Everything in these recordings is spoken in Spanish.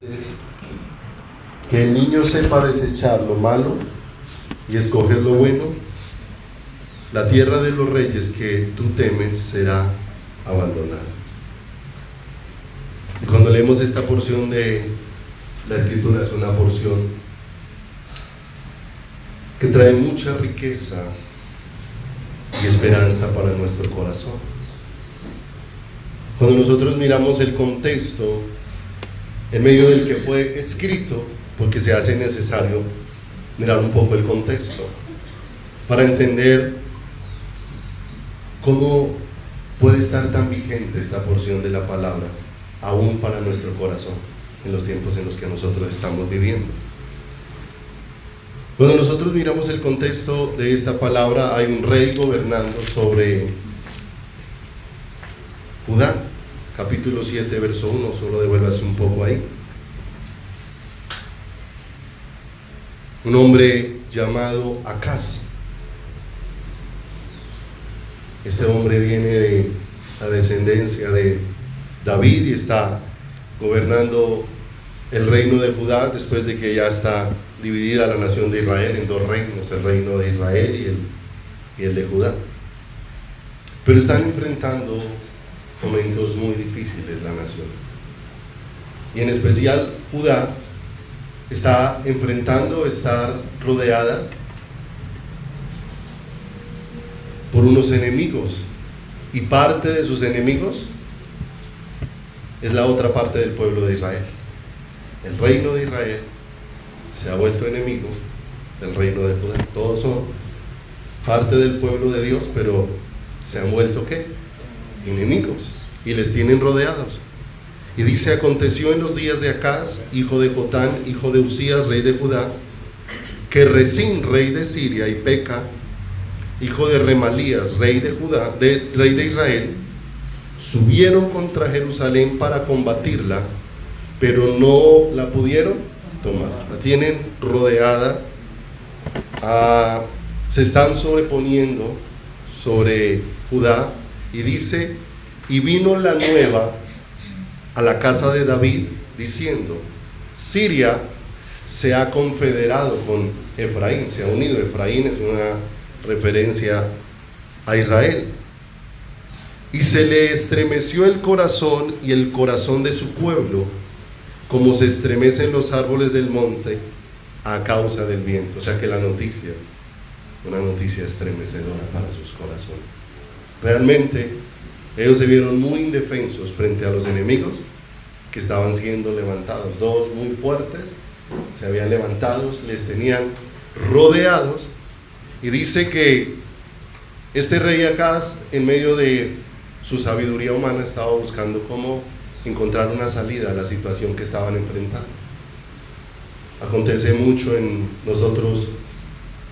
Es que el niño sepa desechar lo malo y escoger lo bueno. La tierra de los reyes que tú temes será abandonada. Y cuando leemos esta porción de la Escritura, es una porción que trae mucha riqueza y esperanza para nuestro corazón. Cuando nosotros miramos el contexto en medio del que fue escrito, porque se hace necesario mirar un poco el contexto para entender cómo puede estar tan vigente esta porción de la palabra aún para nuestro corazón en los tiempos en los que nosotros estamos viviendo. Cuando nosotros miramos el contexto de esta palabra, hay un rey gobernando sobre Judá. Capítulo 7, verso 1, solo devuélvase un poco ahí. Un hombre llamado Acaz. Este hombre viene de la descendencia de David y está gobernando el reino de Judá después de que ya está dividida la nación de Israel en dos reinos, el reino de Israel y el de Judá. Pero están enfrentando momentos muy difíciles la nación, y en especial Judá está enfrentando estar rodeada por unos enemigos, y parte de sus enemigos es la otra parte del pueblo de Israel. El reino de Israel se ha vuelto enemigo del reino de Judá. Todos son parte del pueblo de Dios, pero se han vuelto ¿qué? Enemigos, y les tienen rodeados. Y dice: aconteció en los días de Acaz, hijo de Jotán, hijo de Uzías, rey de Judá, que Rezín, rey de Siria, y Peca, hijo de Remalías, rey de Judá, rey de Israel, subieron contra Jerusalén para combatirla, pero no la pudieron tomar. La tienen rodeada, se están sobreponiendo sobre Judá. Y dice: y vino la nueva a la casa de David, diciendo: Siria se ha confederado con Efraín, se ha unido. Efraín es una referencia a Israel. Y se le estremeció el corazón y el corazón de su pueblo, como se estremecen los árboles del monte a causa del viento. O sea que la noticia, una noticia estremecedora para sus corazones. Realmente ellos se vieron muy indefensos frente a los enemigos que estaban siendo levantados. Dos muy fuertes se habían levantado, les tenían rodeados. Y dice que este rey Acaz, en medio de su sabiduría humana, estaba buscando cómo encontrar una salida a la situación que estaban enfrentando. Acontece mucho en nosotros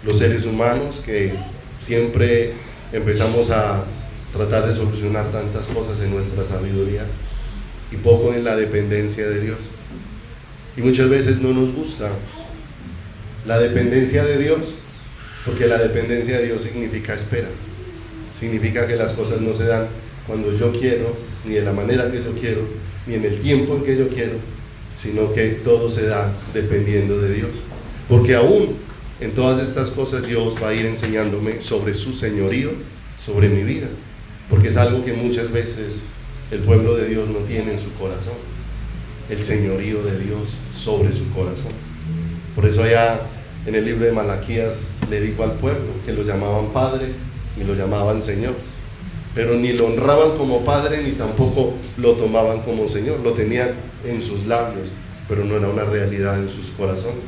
los seres humanos, que siempre empezamos a tratar de solucionar tantas cosas en nuestra sabiduría y poco en la dependencia de Dios. Y muchas veces no nos gusta la dependencia de Dios, porque la dependencia de Dios significa espera. Significa que las cosas no se dan cuando yo quiero, ni de la manera que yo quiero, ni en el tiempo en que yo quiero, sino que todo se da dependiendo de Dios. Porque aún en todas estas cosas Dios va a ir enseñándome sobre su señorío sobre mi vida, porque es algo que muchas veces el pueblo de Dios no tiene en su corazón, el señorío de Dios sobre su corazón. Por eso allá en el libro de Malaquías le dijo al pueblo que lo llamaban Padre y lo llamaban Señor, pero ni lo honraban como Padre ni tampoco lo tomaban como Señor. Lo tenían en sus labios, pero no era una realidad en sus corazones.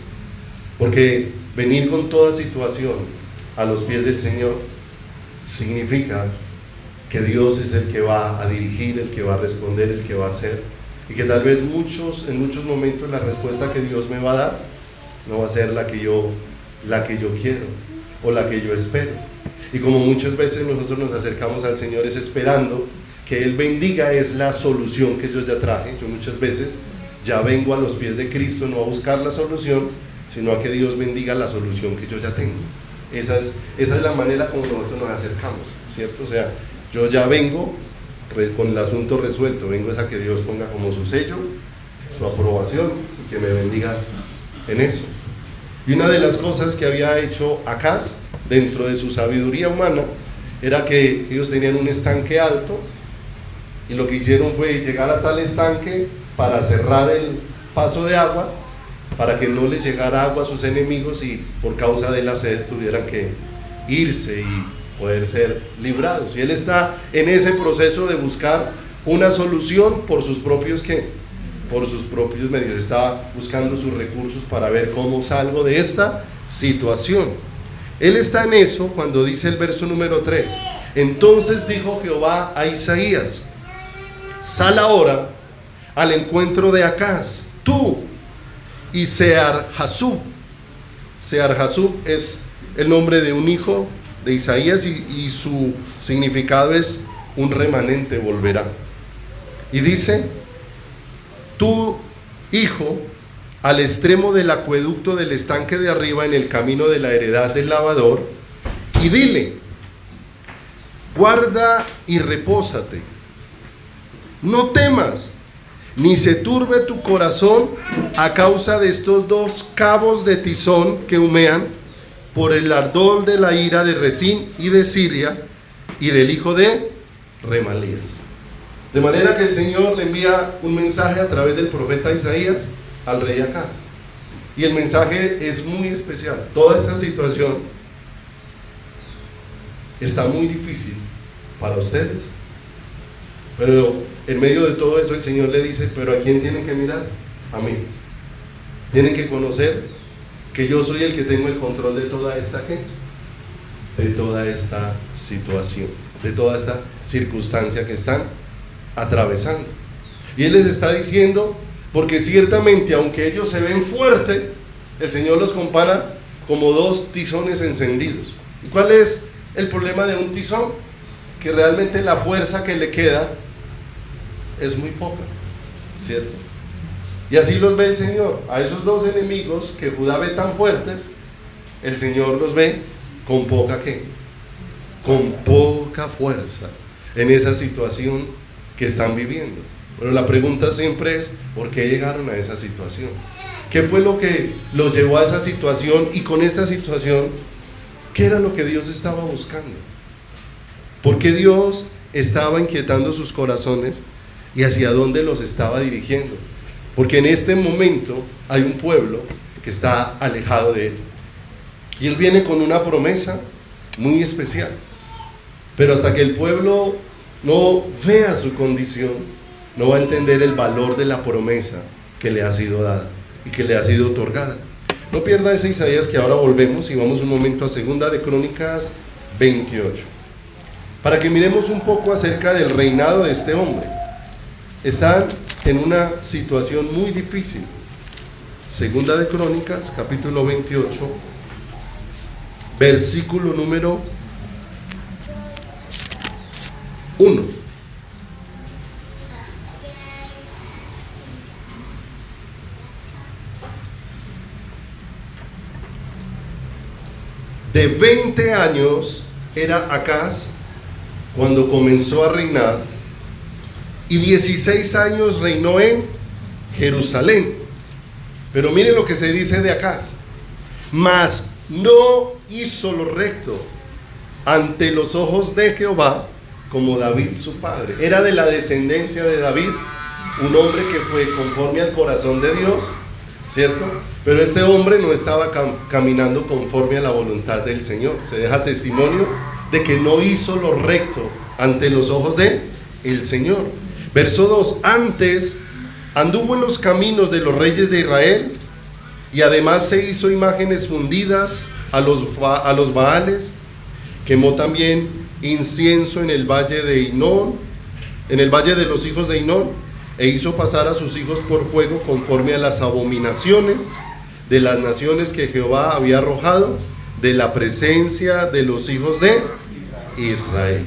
Porque venir con toda situación a los pies del Señor significa que Dios es el que va a dirigir, el que va a responder, el que va a hacer, y que tal vez en muchos momentos la respuesta que Dios me va a dar no va a ser la que yo quiero o la que yo espero. Y como muchas veces nosotros nos acercamos al Señor es esperando que Él bendiga, es la solución que yo ya traje. Yo muchas veces ya vengo a los pies de Cristo no a buscar la solución, sino a que Dios bendiga la solución que yo ya tengo. Esa es la manera como nosotros nos acercamos, ¿cierto? O sea, yo ya vengo con el asunto resuelto, vengo a que Dios ponga como su sello, su aprobación y que me bendiga en eso. Y una de las cosas que había hecho Acaz dentro de su sabiduría humana era que ellos tenían un estanque alto y lo que hicieron fue llegar hasta el estanque para cerrar el paso de agua, para que no les llegara agua a sus enemigos y por causa de la sed tuvieran que irse y poder ser librados. Y él está en ese proceso de buscar una solución por sus propios por sus propios medios. Estaba buscando sus recursos para ver cómo salgo de esta situación. Él está en eso cuando dice el verso número 3: entonces dijo Jehová a Isaías: sal ahora al encuentro de Acaz, tú y Sear-Jasub. Sear-Jasub es el nombre de un hijo de Isaías y su significado es un remanente volverá. Y dice: tu hijo al extremo del acueducto del estanque de arriba, en el camino de la heredad del lavador, y dile: guarda y repósate, no temas, ni se turbe tu corazón a causa de estos dos cabos de tizón que humean por el ardor de la ira de Rezín y de Siria y del hijo de Remalías. De manera que el Señor le envía un mensaje a través del profeta Isaías al rey Acaz. Y el mensaje es muy especial. Toda esta situación está muy difícil para ustedes, pero en medio de todo eso el Señor le dice: pero ¿a quién tienen que mirar? A mí. Tienen que conocer que yo soy el que tengo el control de toda esta gente, de toda esta situación, de toda esta circunstancia que están atravesando. Y Él les está diciendo, porque ciertamente aunque ellos se ven fuertes, el Señor los compara como dos tizones encendidos. ¿Y cuál es el problema de un tizón? Que realmente la fuerza que le queda es muy poca, ¿cierto? Y así los ve el Señor. A esos dos enemigos que Judá ve tan fuertes, el Señor los ve con poca ¿qué? Con poca fuerza en esa situación que están viviendo. Pero la pregunta siempre es: ¿por qué llegaron a esa situación? ¿Qué fue lo que los llevó a esa situación? Y con esta situación, ¿qué era lo que Dios estaba buscando? ¿Por qué Dios estaba inquietando sus corazones y hacia dónde los estaba dirigiendo? Porque en este momento hay un pueblo que está alejado de Él. Y Él viene con una promesa muy especial. Pero hasta que el pueblo no vea su condición, no va a entender el valor de la promesa que le ha sido dada y que le ha sido otorgada. No pierda ese Isaías, que ahora volvemos y vamos un momento a Segunda de Crónicas 28, para que miremos un poco acerca del reinado de este hombre. Están en una situación muy difícil. Segunda de Crónicas, capítulo 28, versículo número 1. De 20 años era Acaz cuando comenzó a reinar, y 16 años reinó en Jerusalén. Pero miren lo que se dice de Acaz: mas no hizo lo recto ante los ojos de Jehová como David su padre. Era de la descendencia de David, un hombre que fue conforme al corazón de Dios, ¿cierto? Pero este hombre no estaba caminando conforme a la voluntad del Señor. Se deja testimonio de que no hizo lo recto ante los ojos de el Señor. Verso 2: antes anduvo en los caminos de los reyes de Israel, y además se hizo imágenes fundidas a los Baales. Quemó también incienso en el valle de Hinón, en el valle de los hijos de Hinón, e hizo pasar a sus hijos por fuego conforme a las abominaciones de las naciones que Jehová había arrojado de la presencia de los hijos de Israel.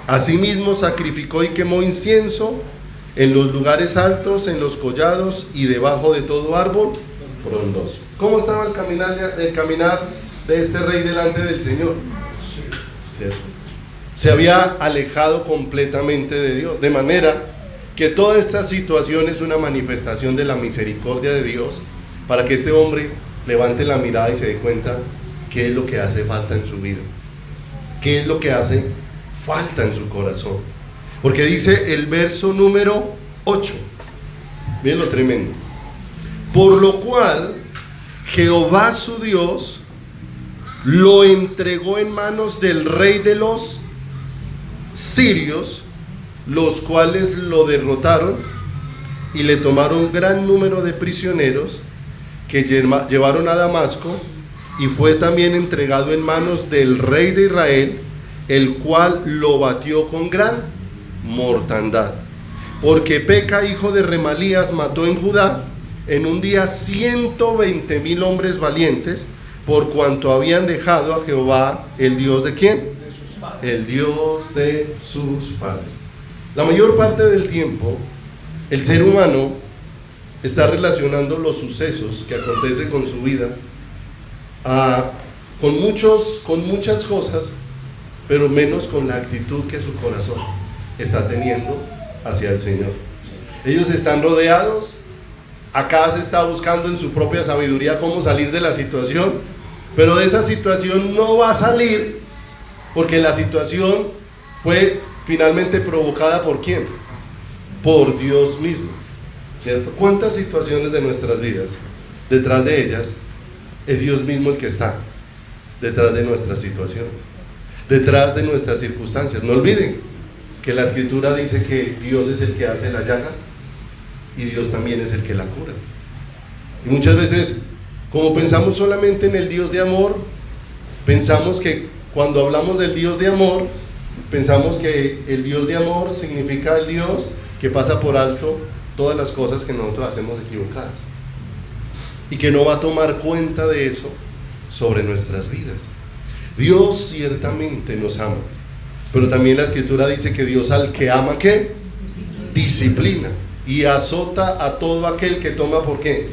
Asimismo sacrificó y quemó incienso en los lugares altos, en los collados y debajo de todo árbol frondoso. ¿Cómo estaba el caminar de este rey delante del Señor? ¿Cierto? Se había alejado completamente de Dios, de manera que toda esta situación es una manifestación de la misericordia de Dios para que este hombre levante la mirada y se dé cuenta qué es lo que hace falta en su vida, qué es lo que hace falta en su corazón. Porque dice el verso número 8, miren lo tremendo: por lo cual Jehová su Dios lo entregó en manos del rey de los sirios, los cuales lo derrotaron y le tomaron gran número de prisioneros, que llevaron a Damasco, y fue también entregado en manos del rey de Israel, el cual lo batió con gran mortandad. Porque Peca, hijo de Remalías, mató en Judá en un día 120,000 hombres valientes, por cuanto habían dejado a Jehová, el Dios de ¿quién? De sus padres. El Dios de sus padres. La mayor parte del tiempo, el ser humano está relacionando los sucesos que acontecen con su vida con muchas cosas, pero menos con la actitud que su corazón está teniendo hacia el Señor. Ellos están rodeados, acá se está buscando en su propia sabiduría cómo salir de la situación, pero de esa situación no va a salir, porque la situación fue finalmente provocada ¿por quién? Por Dios mismo, ¿cierto? ¿Cuántas situaciones de nuestras vidas, detrás de ellas, es Dios mismo el que está detrás de nuestras situaciones, detrás de nuestras circunstancias? No olviden que la Escritura dice que Dios es el que hace la llaga y Dios también es el que la cura. Y muchas veces, como pensamos solamente en el Dios de amor, pensamos que cuando hablamos del Dios de amor, pensamos que el Dios de amor significa el Dios que pasa por alto todas las cosas que nosotros hacemos equivocadas y que no va a tomar cuenta de eso sobre nuestras vidas. Dios ciertamente nos ama, pero también la Escritura dice que Dios al que ama, ¿qué? Disciplina y azota a todo aquel que toma ¿por qué?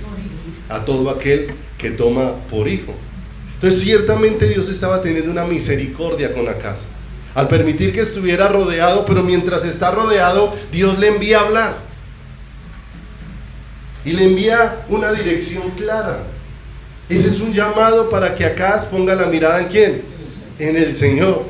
A todo aquel que toma por hijo. Entonces ciertamente Dios estaba teniendo una misericordia con Acaz al permitir que estuviera rodeado, pero mientras está rodeado, Dios le envía a hablar y le envía una dirección clara. Ese es un llamado para que Acaz ponga la mirada ¿en quién? En el Señor,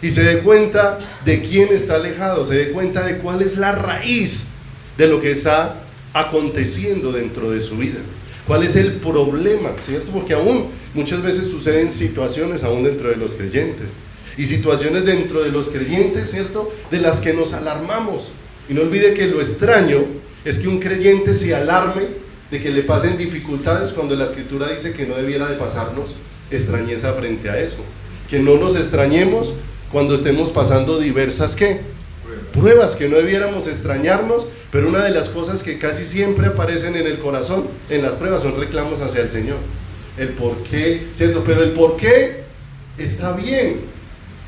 y se dé cuenta de quién está alejado, se dé cuenta de cuál es la raíz de lo que está aconteciendo dentro de su vida, cuál es el problema, ¿cierto? Porque aún muchas veces suceden situaciones aún dentro de los creyentes, y situaciones dentro de los creyentes, ¿cierto?, de las que nos alarmamos. Y no olvide que lo extraño es que un creyente se alarme de que le pasen dificultades cuando la Escritura dice que no debiera de pasarnos extrañeza frente a eso, que no nos extrañemos cuando estemos pasando diversas ¿qué? Pruebas, que no debiéramos extrañarnos, pero una de las cosas que casi siempre aparecen en el corazón en las pruebas son reclamos hacia el Señor, el por qué, ¿cierto? Pero el por qué está bien,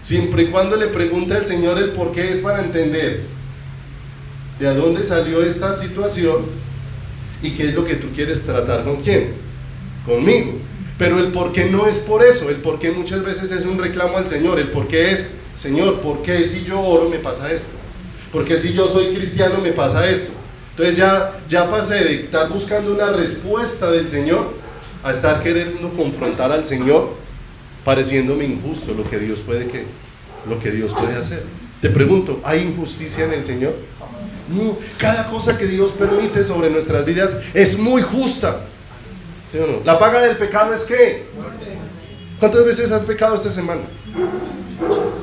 siempre y cuando le pregunta al Señor el por qué, es para entender de a dónde salió esta situación y qué es lo que tú quieres tratar con quién, conmigo. Pero el por qué no es por eso, el por qué muchas veces es un reclamo al Señor, el por qué es, Señor, ¿por qué si yo oro me pasa esto? ¿Por qué si yo soy cristiano me pasa esto? Entonces ya pasé de estar buscando una respuesta del Señor a estar queriendo confrontar al Señor, pareciéndome injusto lo que Dios puede hacer. Te pregunto, ¿hay injusticia en el Señor? No, cada cosa que Dios permite sobre nuestras vidas es muy justa, ¿sí o no? La paga del pecado es ¿qué? ¿Cuántas veces has pecado esta semana?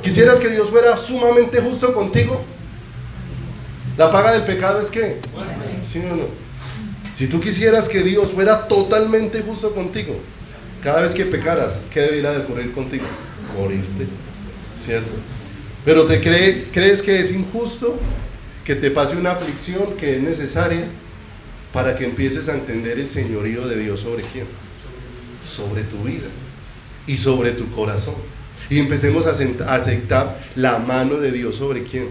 ¿Quisieras que Dios fuera sumamente justo contigo? La paga del pecado es ¿qué? ¿Sí o no? Si tú quisieras que Dios fuera totalmente justo contigo, cada vez que pecaras, ¿qué debería de ocurrir contigo? Morirte, ¿cierto? Pero ¿crees que es injusto que te pase una aflicción que es necesaria para que empieces a entender el señorío de Dios sobre quién? Sobre tu vida y sobre tu corazón, y empecemos a aceptar la mano de Dios sobre quién,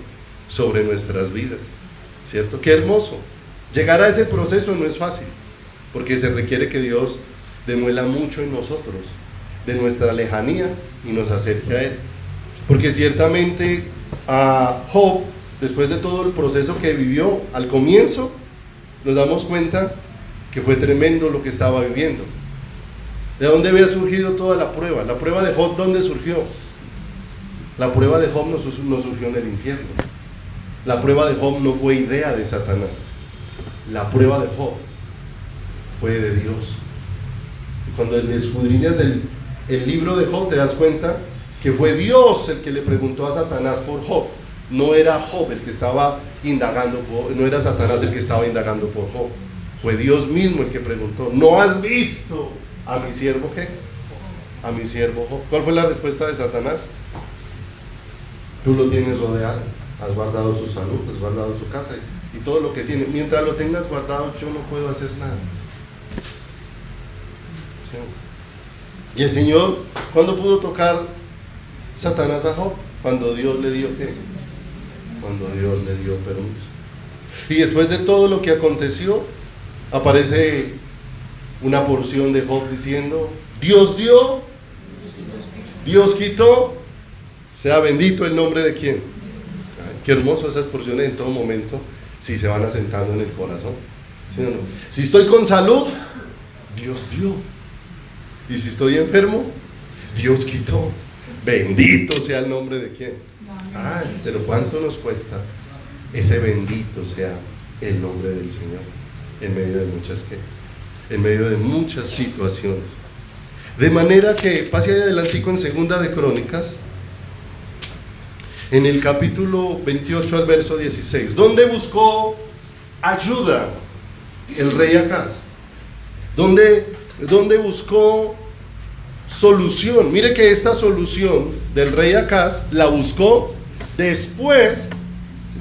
sobre nuestras vidas, ¿cierto? Qué hermoso. Llegar a ese proceso no es fácil, porque se requiere que Dios demuela mucho en nosotros de nuestra lejanía y nos acerque a Él. Porque ciertamente a Job después de todo el proceso que vivió al comienzo, nos damos cuenta que fue tremendo lo que estaba viviendo. ¿De dónde había surgido toda la prueba? La prueba de Job, ¿dónde surgió? La prueba de Job no surgió en el infierno. La prueba de Job no fue idea de Satanás. La prueba de Job fue de Dios. Y cuando escudriñas el libro de Job, te das cuenta que fue Dios el que le preguntó a Satanás por Job. No era Job el que estaba indagando, no era Satanás el que estaba indagando por Job. Fue Dios mismo el que preguntó: ¿no has visto a mi siervo qué? A mi siervo Job. ¿Cuál fue la respuesta de Satanás? Tú lo tienes rodeado, has guardado su salud, has guardado su casa y todo lo que tiene. Mientras lo tengas guardado, yo no puedo hacer nada. ¿Sí? Y el Señor, ¿cuándo pudo tocar Satanás a Job? Cuando Dios le dio ¿qué? Cuando Dios le dio permiso. Y después de todo lo que aconteció, aparece una porción de Job diciendo: Dios dio, Dios quitó, sea bendito el nombre de quién. Ay, qué hermoso esas porciones en todo momento, si se van asentando en el corazón. ¿Sí o no? Si estoy con salud, Dios dio. Y si estoy enfermo, Dios quitó. Bendito sea el nombre de quién. Ay, pero ¿cuánto nos cuesta ese bendito sea el nombre del Señor en medio de en medio de muchas situaciones? De manera que pase adelantico en Segunda de Crónicas, en el capítulo 28 al verso 16. ¿Dónde buscó ayuda el rey Acaz? ¿Dónde buscó solución? Mire que esta solución del rey Acaz la buscó después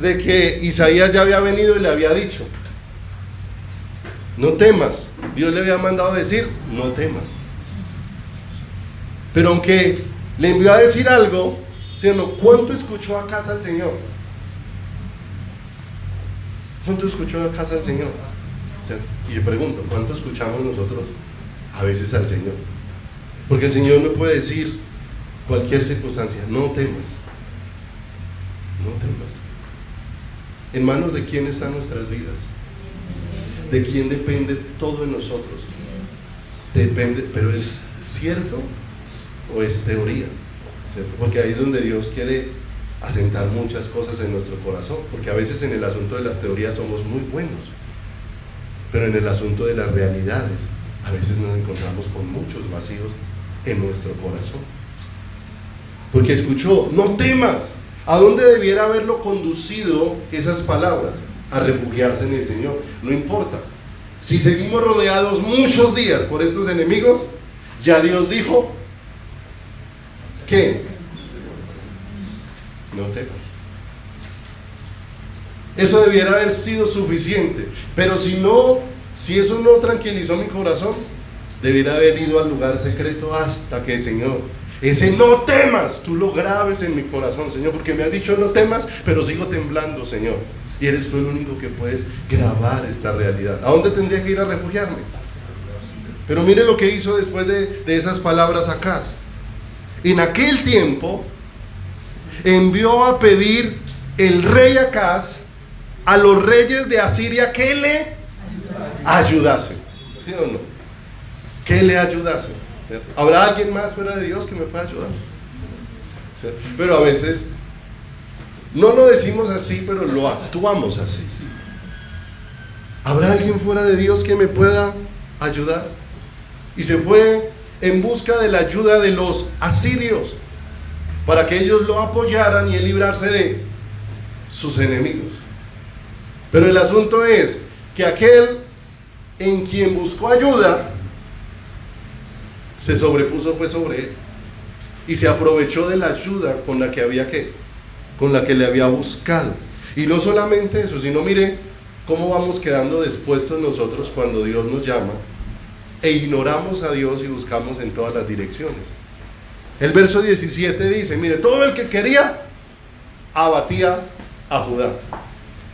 de que Isaías ya había venido y le había dicho: no temas. Dios le había mandado a decir: no temas. Pero aunque le envió a decir algo, ¿sí o no? ¿Cuánto escuchó Acaz al Señor? ¿Cuánto escuchó Acaz al Señor? Y le pregunto: ¿cuánto escuchamos nosotros a veces al Señor? Porque el Señor no puede decir cualquier circunstancia: no temas, no temas. ¿En manos de quién están nuestras vidas? ¿De quién depende todo en nosotros? Depende, pero ¿es cierto o es teoría? ¿Cierto? Porque ahí es donde Dios quiere asentar muchas cosas en nuestro corazón, porque a veces en el asunto de las teorías somos muy buenos, pero en el asunto de las realidades a veces nos encontramos con muchos vacíos en nuestro corazón. Porque escuchó: no temas. ¿A dónde debiera haberlo conducido esas palabras? A refugiarse en el Señor. No importa, si seguimos rodeados muchos días por estos enemigos, ya Dios dijo ¿qué? No temas. Eso debiera haber sido suficiente. Pero si eso no tranquilizó mi corazón, debiera haber ido al lugar secreto hasta que el Señor, ese no temas, tú lo grabes en mi corazón, Señor, porque me has dicho no temas, pero sigo temblando, Señor. Y eres tú el único que puedes grabar esta realidad. ¿A dónde tendría que ir a refugiarme? Pero mire lo que hizo después de esas palabras Acaz. En aquel tiempo envió a pedir el rey Acaz a los reyes de Asiria que le ayudasen. ¿Sí o no? Que le ayudasen. ¿Habrá alguien más fuera de Dios que me pueda ayudar? ¿Sí? Pero a veces no lo decimos así, pero lo actuamos así. ¿Habrá alguien fuera de Dios que me pueda ayudar? Y se fue en busca de la ayuda de los asirios para que ellos lo apoyaran y él librarse de sus enemigos. Pero el asunto es que aquel en quien buscó ayuda se sobrepuso pues sobre él y se aprovechó de la ayuda con la que le había buscado. Y no solamente eso, sino mire cómo vamos quedando dispuestos nosotros cuando Dios nos llama e ignoramos a Dios y buscamos en todas las direcciones. El verso 17 dice: mire, todo el que quería abatía a Judá,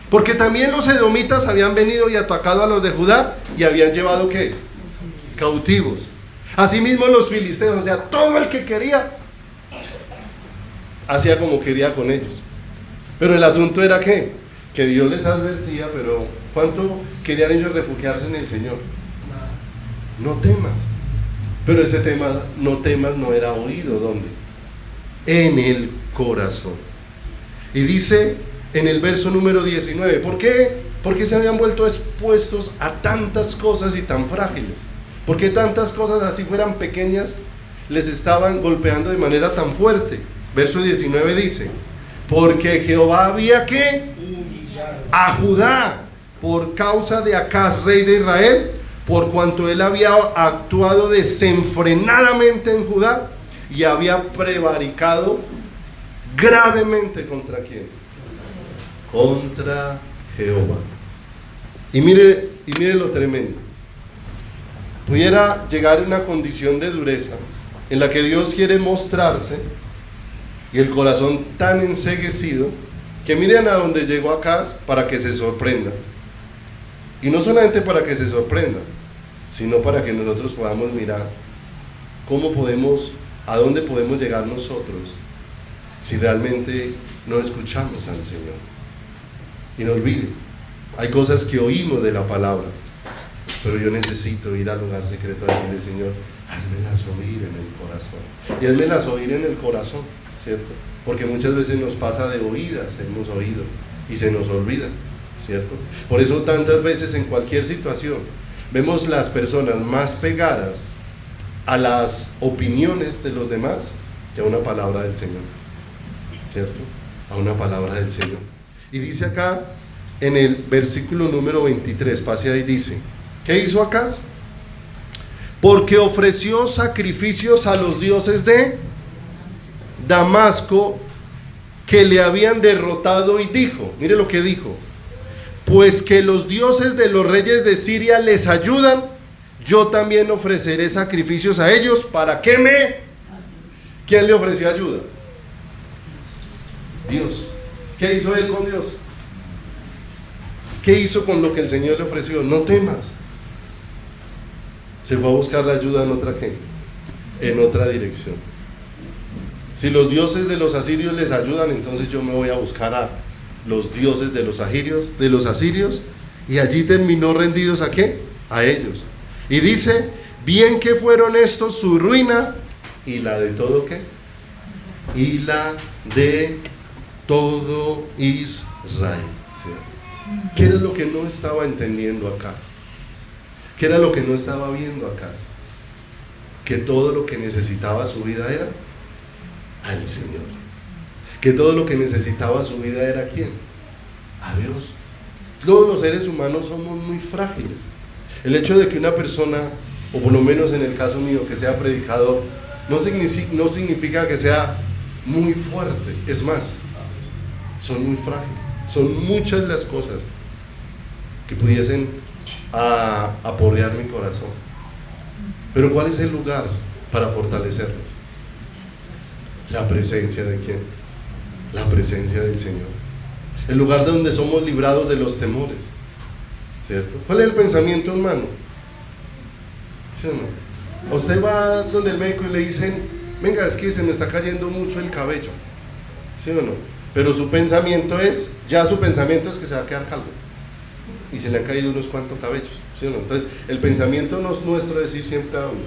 porque también los edomitas habían venido y atacado a los de Judá y habían llevado ¿qué? Cautivos. Asimismo los filisteos, o sea, todo el que quería hacía como quería con ellos. Pero el asunto era que Dios les advertía, pero ¿cuánto querían ellos refugiarse en el Señor? No temas. Pero ese tema, no temas, no era oído, ¿dónde? En el corazón. Y dice en el verso número 19, ¿por qué? Porque se habían vuelto expuestos a tantas cosas y tan frágiles. Porque tantas cosas, así fueran pequeñas, les estaban golpeando de manera tan fuerte. Verso 19 dice, porque Jehová había que a Judá por causa de Acaz, rey de Israel, por cuanto él había actuado desenfrenadamente en Judá y había prevaricado gravemente ¿contra quién? Contra Jehová. Y mire lo tremendo. Pudiera llegar a una condición de dureza en la que Dios quiere mostrarse y el corazón tan enceguecido que miren a donde llegó Acaz para que se sorprenda. Y no solamente para que se sorprenda, sino para que nosotros podamos mirar a dónde podemos llegar nosotros si realmente no escuchamos al Señor. Y no olvide, hay cosas que oímos de la palabra, pero yo necesito ir al lugar secreto a decirle, Señor, házmelas oír en el corazón. Y házmelas oír en el corazón, ¿cierto? Porque muchas veces nos pasa de oídas, hemos oído y se nos olvida, ¿cierto? Por eso tantas veces en cualquier situación vemos las personas más pegadas a las opiniones de los demás que a una palabra del Señor, ¿cierto? A una palabra del Señor. Y dice acá en el versículo número 23, pase ahí, dice, ¿qué hizo Acaz? Porque ofreció sacrificios a los dioses de Damasco que le habían derrotado y dijo, mire lo que dijo, pues que los dioses de los reyes de Siria les ayudan, yo también ofreceré sacrificios a ellos para que ¿Quién le ofreció ayuda? Dios. ¿Qué hizo él con Dios? ¿Qué hizo con lo que el Señor le ofreció? No temas. Se fue a buscar la ayuda en otra en otra dirección. Si los dioses de los asirios les ayudan, entonces yo me voy a buscar a los dioses de los asirios, y allí terminó rendidos ¿a qué? A ellos. Y dice, bien que fueron estos su ruina y la de todo ¿qué? Y la de todo Israel. ¿Sí? ¿Qué era lo que no estaba entendiendo Acaz? ¿Qué era lo que no estaba viendo Acaz? Que todo lo que necesitaba su vida era al Señor. Que todo lo que necesitaba su vida era ¿quién? A Dios. Todos los seres humanos somos muy frágiles. El hecho de que una persona, o por lo menos en el caso mío, que sea predicador, no significa que sea muy fuerte. Es más, son muy frágiles. Son muchas las cosas que pudiesen aporrear mi corazón. Pero ¿cuál es el lugar para fortalecerlos? La presencia de ¿quién? La presencia del Señor. El lugar de donde somos librados de los temores, ¿cierto? ¿Cuál es el pensamiento humano? ¿Sí o no? Usted va donde el médico y le dicen, venga, es que se me está cayendo mucho el cabello, ¿sí o no? Pero su pensamiento es que se va a quedar calvo y se le han caído unos cuantos cabellos, ¿sí o no? Entonces el pensamiento no es nuestro decir siempre a uno,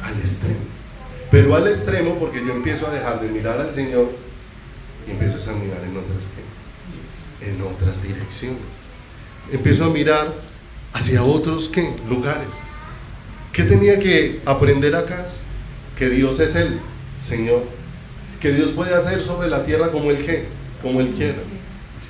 al extremo, pero al extremo porque yo empiezo a dejar de mirar al Señor y empiezo a mirar en otras direcciones, empiezo a mirar hacia otros lugares. ¿Qué tenía que aprender acá? Que Dios es el Señor, que Dios puede hacer sobre la tierra como Él quiera.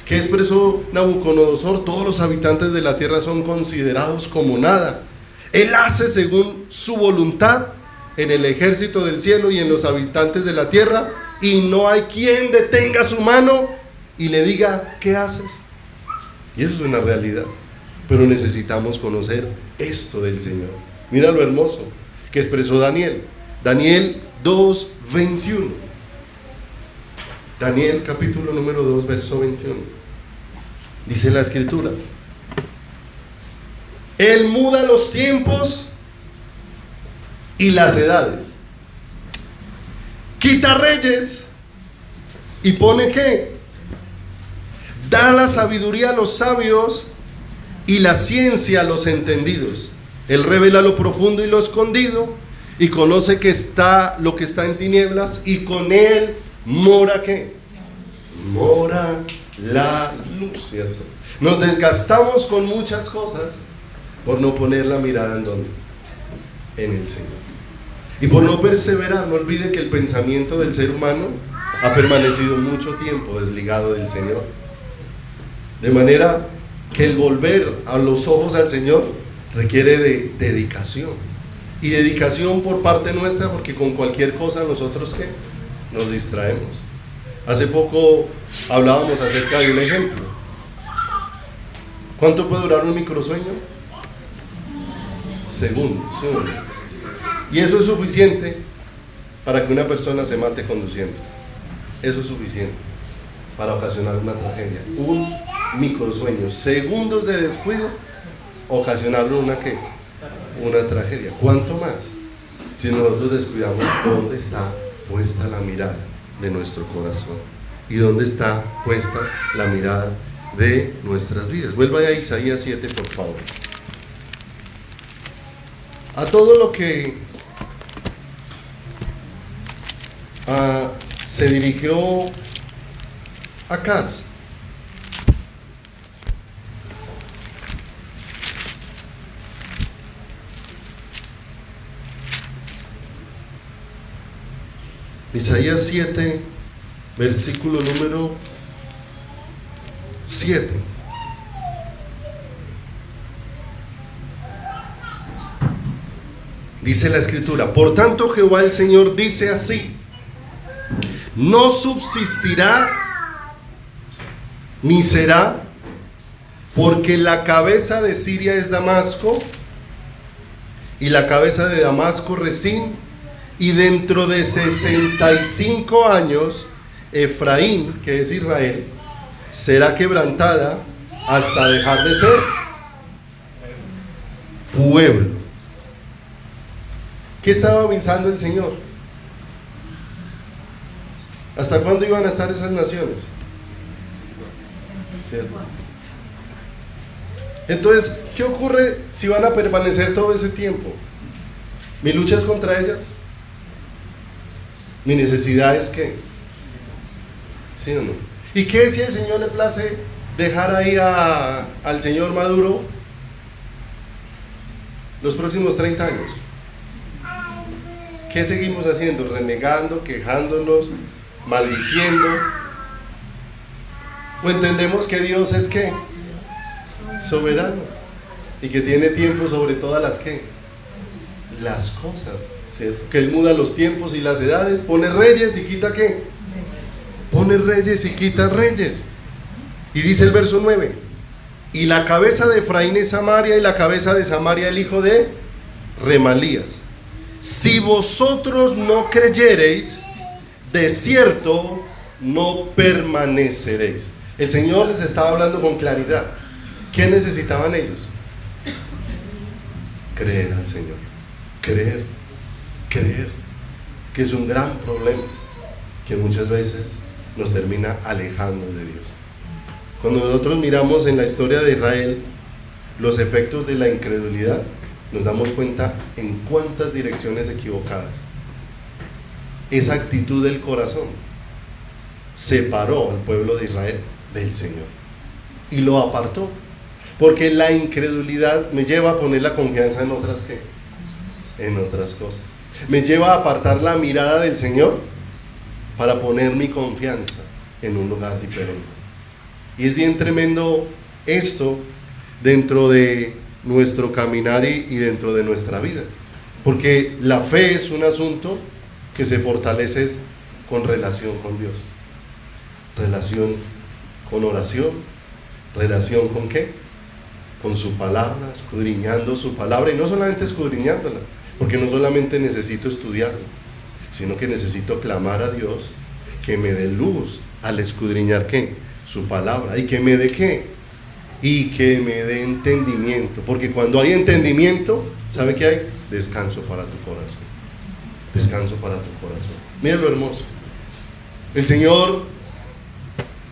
¿Qué expresó Nabucodonosor? Todos los habitantes de la tierra son considerados como nada. Él hace según su voluntad en el ejército del cielo y en los habitantes de la tierra, y no hay quien detenga su mano y le diga, ¿qué haces? Y eso es una realidad, pero necesitamos conocer esto del Señor. Mira lo hermoso que expresó Daniel 2:21. Daniel capítulo número 2 verso 21. Dice la escritura, Él muda los tiempos y las edades, quita reyes Y pone que da la sabiduría a los sabios y la ciencia a los entendidos. Él revela lo profundo y lo escondido, y conoce que está lo que está en tinieblas, y con él mora ¿qué? Mora la luz, ¿cierto? Nos desgastamos con muchas cosas por no poner la mirada en dónde, en el Señor, y por no perseverar. No olvide que el pensamiento del ser humano ha permanecido mucho tiempo desligado del Señor, de manera que el volver a los ojos al Señor requiere de dedicación, y dedicación por parte nuestra, porque con cualquier cosa nosotros ¿qué? Nos distraemos. Hace poco hablábamos acerca de un ejemplo. ¿Cuánto puede durar un microsueño? Segundos. Y eso es suficiente para que una persona se mate conduciendo. Eso es suficiente para ocasionar una tragedia. Un microsueño, segundos de descuido, ocasionarlo una ¿qué? Una tragedia. ¿Cuánto más si nosotros descuidamos dónde está puesta la mirada de nuestro corazón y dónde está puesta la mirada de nuestras vidas? Vuelva a Isaías 7, por favor. A todo lo que se dirigió Acaz, Isaías 7, versículo número 7. Dice la Escritura: por tanto Jehová el Señor dice así: no subsistirá ni será, porque la cabeza de Siria es Damasco, y la cabeza de Damasco Rezín, y dentro de 65 años Efraín, que es Israel, será quebrantada hasta dejar de ser pueblo. ¿Qué estaba avisando el Señor? ¿Hasta cuándo iban a estar esas naciones? ¿Cierto? Entonces, ¿qué ocurre si van a permanecer todo ese tiempo? ¿Mi lucha es contra ellas? ¿Mi necesidad es qué? ¿Sí o no? ¿Y qué si el Señor le place dejar ahí al señor Maduro los próximos 30 años? ¿Qué seguimos haciendo? Renegando, quejándonos, maldiciendo. ¿O entendemos que Dios es qué? Soberano, y que tiene tiempo sobre todas las ¿qué? Las cosas, ¿cierto? Que Él muda los tiempos y las edades, pone reyes y quita ¿qué? Pone reyes y quita reyes. Y dice el verso 9: y la cabeza de Efraín es Samaria, y la cabeza de Samaria el hijo de Remalías. Si vosotros no creyereis, de cierto no permaneceréis. El Señor les estaba hablando con claridad. ¿Qué necesitaban ellos? Creer al Señor. Creer, que es un gran problema que muchas veces nos termina alejando de Dios. Cuando nosotros miramos en la historia de Israel los efectos de la incredulidad, nos damos cuenta en cuántas direcciones equivocadas esa actitud del corazón separó al pueblo de Israel del Señor y lo apartó, porque la incredulidad me lleva a poner la confianza en otras ¿qué? En otras cosas. Me lleva a apartar la mirada del Señor para poner mi confianza en un lugar diferente. Y es bien tremendo esto dentro de nuestro caminar y dentro de nuestra vida, porque la fe es un asunto que se fortalece con relación con Dios, relación con oración, relación con ¿qué? Con su palabra, escudriñando su palabra, y no solamente escudriñándola, porque no solamente necesito estudiarla, sino que necesito clamar a Dios que me dé luz al escudriñar ¿qué? Su palabra, y que me dé ¿qué? Y que me dé entendimiento, porque cuando hay entendimiento, ¿sabe qué hay? Descanso para tu corazón, descanso para tu corazón. Mira lo hermoso. El Señor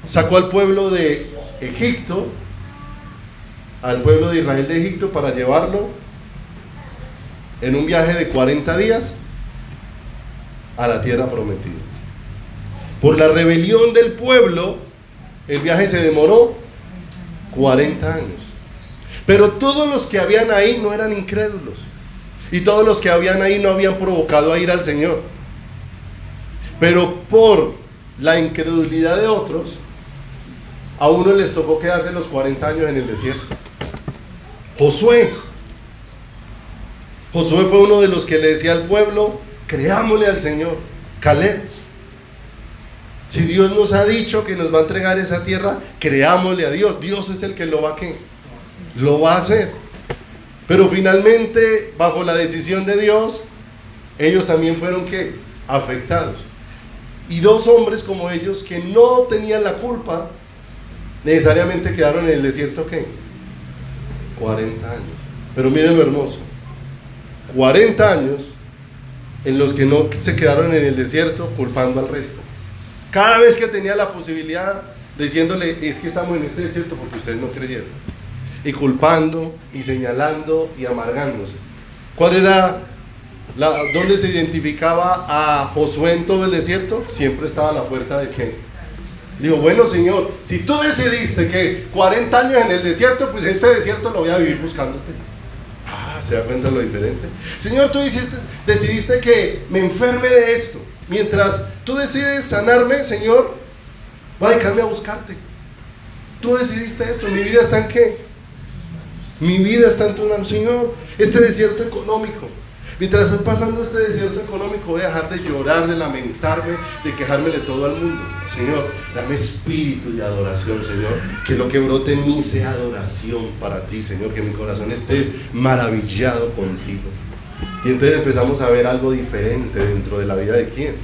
sacó al pueblo de Egipto, al pueblo de Israel de Egipto, para llevarlo en un viaje de 40 días a la tierra prometida. Por la rebelión del pueblo, el viaje se demoró 40 años. Pero todos los que habían ahí no eran incrédulos, y todos los que habían ahí no habían provocado a ir al Señor. Pero por la incredulidad de otros, a uno les tocó quedarse los 40 años en el desierto. Josué fue uno de los que le decía al pueblo: creámosle al Señor. Caleb: si Dios nos ha dicho que nos va a entregar esa tierra, creámosle a Dios. Dios es el que lo va a ¿qué? Lo va a hacer. Pero finalmente, bajo la decisión de Dios, ellos también fueron ¿qué? Afectados. Y dos hombres como ellos, que no tenían la culpa, necesariamente quedaron en el desierto ¿qué? 40 años. Pero miren lo hermoso: 40 años en los que no se quedaron en el desierto culpando al resto. Cada vez que tenía la posibilidad, diciéndole: es que estamos en este desierto porque ustedes no creyeron. Y culpando, y señalando, y amargándose. ¿Cuál era dónde se identificaba a Josué en todo el desierto? Siempre estaba a la puerta de ¿qué? Digo: bueno, Señor, si tú decidiste que 40 años en el desierto, pues este desierto lo voy a vivir buscándote. ¿Se da cuenta lo diferente? Señor, tú decidiste que me enferme de esto. Mientras tú decides sanarme, Señor, voy a dedicarme a buscarte. Tú decidiste esto. Mi vida está en ¿qué? Mi vida está en tu mano, Señor. Este desierto económico, mientras estoy pasando este desierto económico, voy a dejar de llorar, de lamentarme, de quejarme de todo el mundo. Señor, dame espíritu de adoración, Señor. Que lo que brote en mí sea adoración para ti, Señor. Que mi corazón esté maravillado contigo. Y entonces empezamos a ver algo diferente dentro de la vida de ¿quién?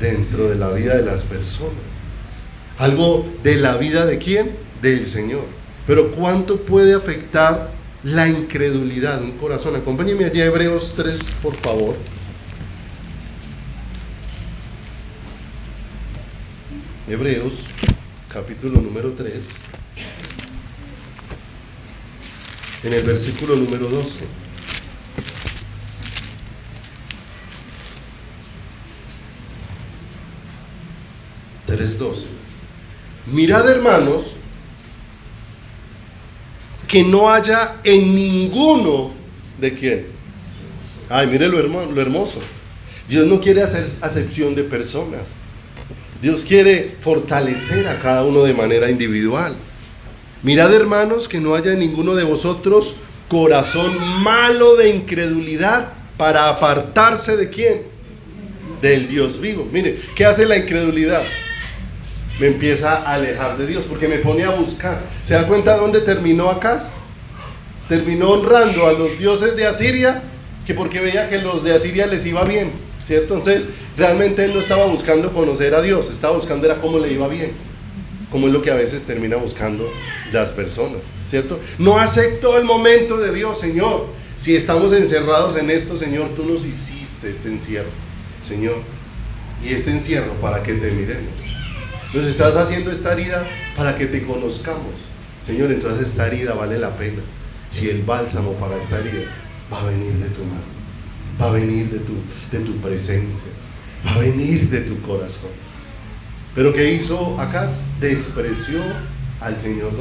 Dentro de la vida de las personas. Algo de la vida de ¿quién? Del Señor. Pero ¿cuánto puede afectar la incredulidad de un corazón? Acompáñenme allí a Hebreos 3, por favor. Hebreos, capítulo número 3, en el versículo número 12. Mirad, hermanos, que no haya en ninguno de quién. Ay, mire lo hermoso. Dios no quiere hacer acepción de personas. Dios quiere fortalecer a cada uno de manera individual. Mirad, hermanos, que no haya en ninguno de vosotros corazón malo de incredulidad para apartarse de quién. Del Dios vivo. Mire, ¿qué hace la incredulidad? Me empieza a alejar de Dios, porque me pone a buscar. ¿Se da cuenta dónde terminó Acaz? Terminó honrando a los dioses de Asiria, que porque veía que los de Asiria les iba bien, ¿cierto? Entonces, realmente él no estaba buscando conocer a Dios, estaba buscando era cómo le iba bien, como es lo que a veces termina buscando las personas, ¿cierto? No acepto el momento de Dios. Señor, si estamos encerrados en esto, Señor, tú nos hiciste este encierro, Señor, y este encierro para que te miremos. Nos estás haciendo esta herida para que te conozcamos, Señor. Entonces esta herida vale la pena. Si el bálsamo para esta herida va a venir de tu mano, va a venir de tu presencia, va a venir de tu corazón. Pero ¿qué hizo Acaz? Despreció al Señor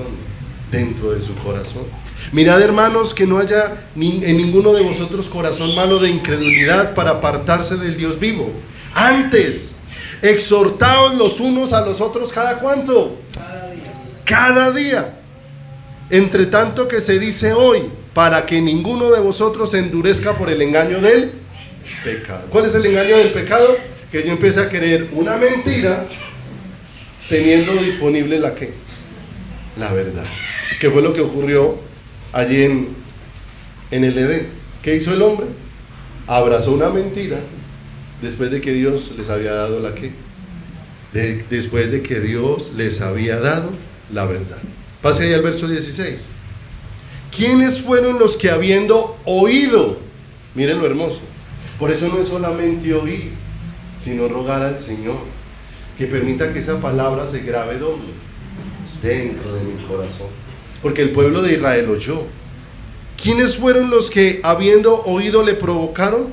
dentro de su corazón. Mirad, hermanos, que no haya en ninguno de vosotros corazón malo de incredulidad para apartarse del Dios vivo. Antes, exhortaos los unos a los otros, ¿cada cuánto? Cada día. Entre tanto que se dice hoy, para que ninguno de vosotros se endurezca por el engaño del pecado. ¿Cuál es el engaño del pecado? Que yo empiece a creer una mentira teniendo disponible la ¿qué? La verdad. ¿Qué fue lo que ocurrió allí en el Edén? ¿Qué hizo el hombre? Abrazó una mentira después de que Dios les había dado la ¿qué? Después de que Dios les había dado la verdad. Pase ahí al verso 16. ¿Quiénes fueron los que habiendo oído? Miren lo hermoso. Por eso no es solamente oír, sino rogar al Señor que permita que esa palabra se grabe doble dentro de mi corazón. Porque el pueblo de Israel oyó. ¿Quiénes fueron los que habiendo oído le provocaron?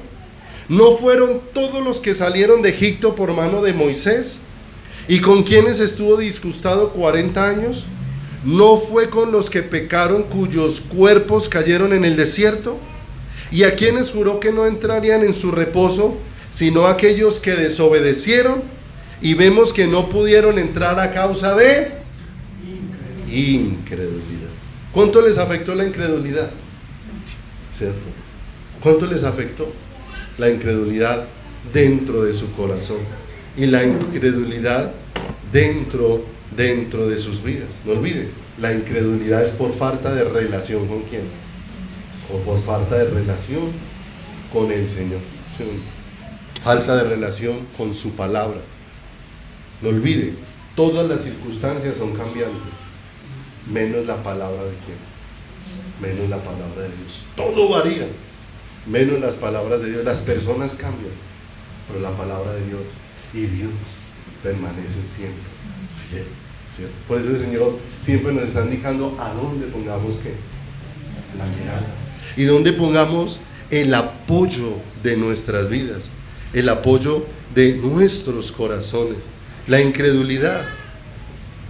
¿No fueron todos los que salieron de Egipto por mano de Moisés? ¿Y con quienes estuvo disgustado 40 años? ¿No fue con los que pecaron, cuyos cuerpos cayeron en el desierto? ¿Y a quienes juró que no entrarían en su reposo, sino aquellos que desobedecieron? Y vemos que no pudieron entrar a causa de incredulidad. ¿Cuánto les afectó la incredulidad? ¿Cierto? ¿Cuánto les afectó la incredulidad dentro de su corazón? Y la incredulidad dentro de sus vidas. No olviden, la incredulidad es por falta de relación ¿con quién? O por falta de relación con el Señor. ¿Sí? Falta de relación con su palabra. No olvide, todas las circunstancias son cambiantes, menos la palabra de quién, menos la palabra de Dios. Todo varía, menos las palabras de Dios. Las personas cambian, pero la palabra de Dios y Dios permanecen siempre fiel, ¿cierto? Por eso el Señor siempre nos está indicando a dónde pongamos ¿qué? La mirada, y dónde pongamos el apoyo de nuestras vidas, el apoyo de nuestros corazones. La incredulidad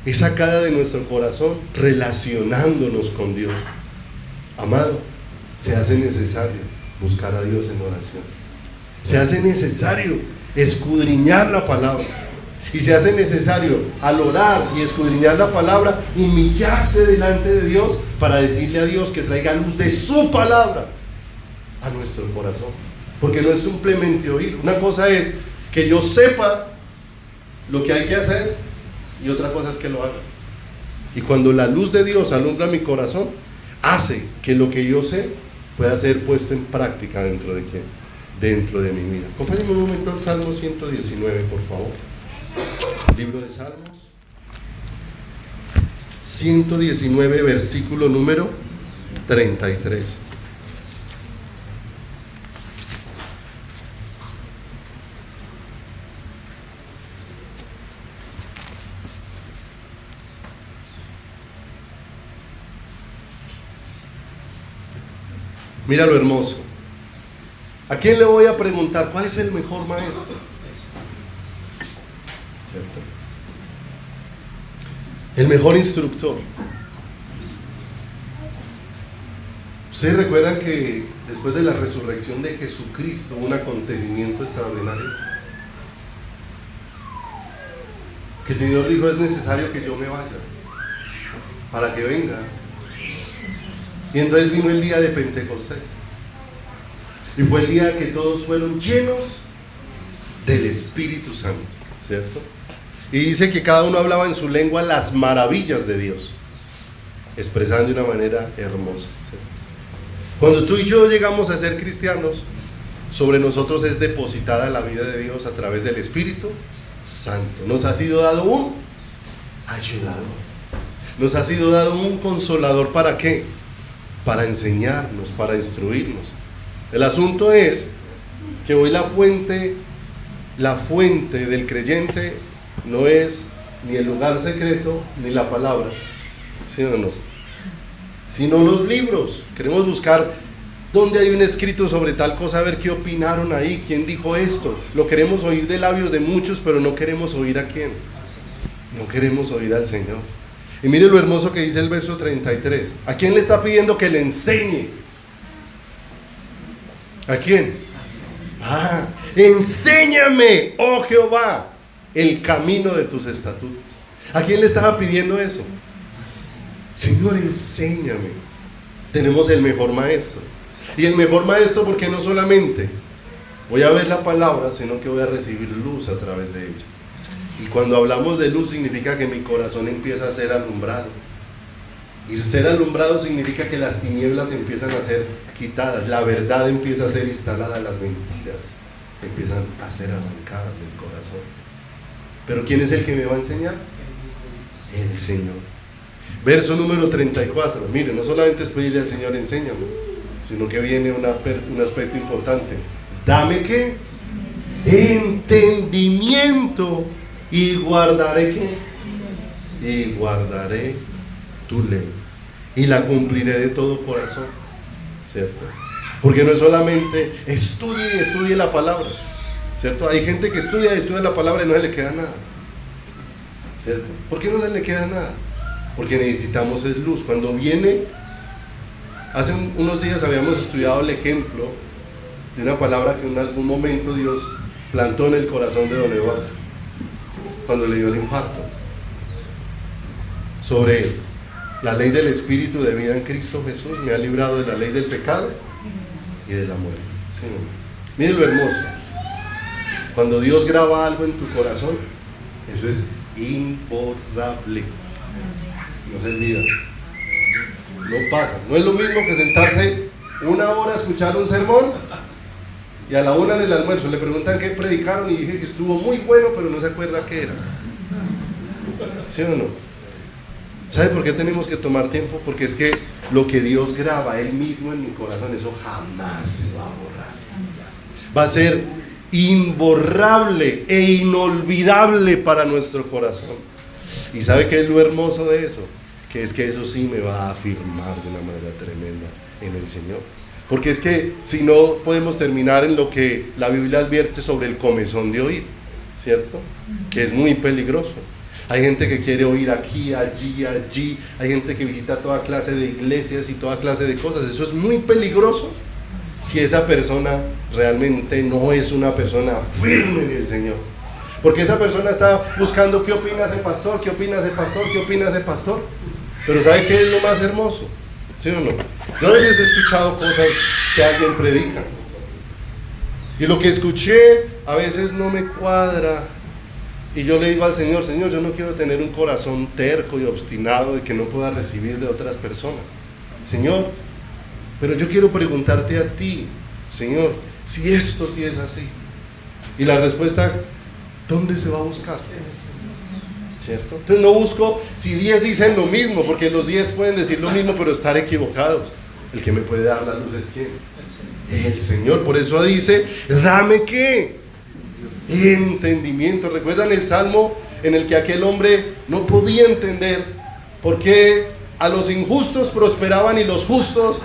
es sacada de nuestro corazón relacionándonos con Dios. Amado, se hace necesario buscar a Dios en oración. Se hace necesario escudriñar la palabra. Y se hace necesario, al orar y escudriñar la palabra, humillarse delante de Dios para decirle a Dios que traiga luz de su palabra a nuestro corazón. Porque no es simplemente oír. Una cosa es que yo sepa lo que hay que hacer, y otra cosa es que lo haga. Y cuando la luz de Dios alumbra mi corazón, hace que lo que yo sé pueda ser puesto en práctica dentro de ¿quién? Dentro de mi vida. Acompáñenme un momento al Salmo 119, por favor. Libro de Salmos 119, versículo número 33. Mira lo hermoso. ¿A quién le voy a preguntar cuál es el mejor maestro? ¿Cierto? El mejor instructor. ¿Ustedes recuerdan que después de la resurrección de Jesucristo hubo un acontecimiento extraordinario? Que el Señor dijo: es necesario que yo me vaya para que venga. Y entonces vino el día de Pentecostés, y fue el día que todos fueron llenos del Espíritu Santo, ¿cierto? Y dice que cada uno hablaba en su lengua las maravillas de Dios, expresando de una manera hermosa, ¿cierto? Cuando tú y yo llegamos a ser cristianos, sobre nosotros es depositada la vida de Dios a través del Espíritu Santo. Nos ha sido dado un ayudador, nos ha sido dado un consolador. ¿Para qué? Para enseñarnos, para instruirnos. El asunto es que hoy la fuente del creyente no es ni el lugar secreto ni la palabra, ¿sí o no? Sino los libros. Queremos buscar dónde hay un escrito sobre tal cosa, a ver qué opinaron ahí, quién dijo esto. Lo queremos oír de labios de muchos, pero no queremos oír a quién. No queremos oír al Señor. Y mire lo hermoso que dice el verso 33. ¿A quién le está pidiendo que le enseñe? ¿A quién? Enséñame, oh Jehová, el camino de tus estatutos. ¿A quién le estaba pidiendo eso? Señor, enséñame. Tenemos el mejor maestro. Y el mejor maestro porque no solamente voy a ver la palabra, sino que voy a recibir luz a través de ella. Y cuando hablamos de luz significa que mi corazón empieza a ser alumbrado. Y ser alumbrado significa que las tinieblas empiezan a ser quitadas, la verdad empieza a ser instalada, las mentiras empiezan a ser arrancadas del corazón. ¿Pero quién es el que me va a enseñar? El Señor. Verso número 34. Mire, no solamente es pedirle al Señor enséñame, sino que viene un aspecto importante. Dame ¿qué? Entendimiento Y guardaré ¿qué? Y guardaré tu ley. Y la cumpliré de todo corazón. ¿Cierto? Porque no es solamente estudie la palabra. ¿Cierto? Hay gente que estudia la palabra y no se le queda nada. ¿Cierto? ¿Por qué no se le queda nada? Porque necesitamos es luz. Cuando viene, hace unos días habíamos estudiado el ejemplo de una palabra que en algún momento Dios plantó en el corazón de don Eduardo cuando le dio el infarto, sobre la ley del Espíritu de vida en Cristo Jesús me ha librado de la ley del pecado y de la muerte. ¿Sí? Mire lo hermoso, cuando Dios graba algo en tu corazón, eso es imborrable, no se olvida, no pasa. No es lo mismo que sentarse una hora a escuchar un sermón y a la una en el almuerzo le preguntan qué predicaron y dije que estuvo muy bueno, pero no se acuerda qué era. ¿Sí o no? ¿Sabe por qué tenemos que tomar tiempo? Porque es que lo que Dios graba Él mismo en mi corazón, eso jamás se va a borrar. Va a ser imborrable e inolvidable para nuestro corazón. ¿Y sabe qué es lo hermoso de eso? Que es que eso sí me va a afirmar de una manera tremenda en el Señor. Porque es que si no podemos terminar en lo que la Biblia advierte sobre el comezón de oír, ¿cierto? Que es muy peligroso. Hay gente que quiere oír aquí, allí, hay gente que visita toda clase de iglesias y toda clase de cosas. Eso es muy peligroso si esa persona realmente no es una persona firme en el Señor. Porque esa persona está buscando qué opina ese pastor, qué opina ese pastor, qué opina ese pastor. Pero ¿sabe qué es lo más hermoso? ¿Sí o no? Yo a veces he escuchado cosas que alguien predica y lo que escuché a veces no me cuadra y yo le digo al Señor, Señor, yo no quiero tener un corazón terco y obstinado de que no pueda recibir de otras personas, Señor, pero yo quiero preguntarte a ti, Señor, si esto sí es así. Y la respuesta, ¿dónde se va a buscar? ¿Cierto? Entonces no busco si 10 dicen lo mismo, porque los 10 pueden decir lo mismo pero estar equivocados. El que me puede dar la luz es ¿quién? El Señor. Por eso dice, dame ¿qué? Entendimiento. ¿Recuerdan el salmo en el que aquel hombre no podía entender por qué a los injustos prosperaban y los justos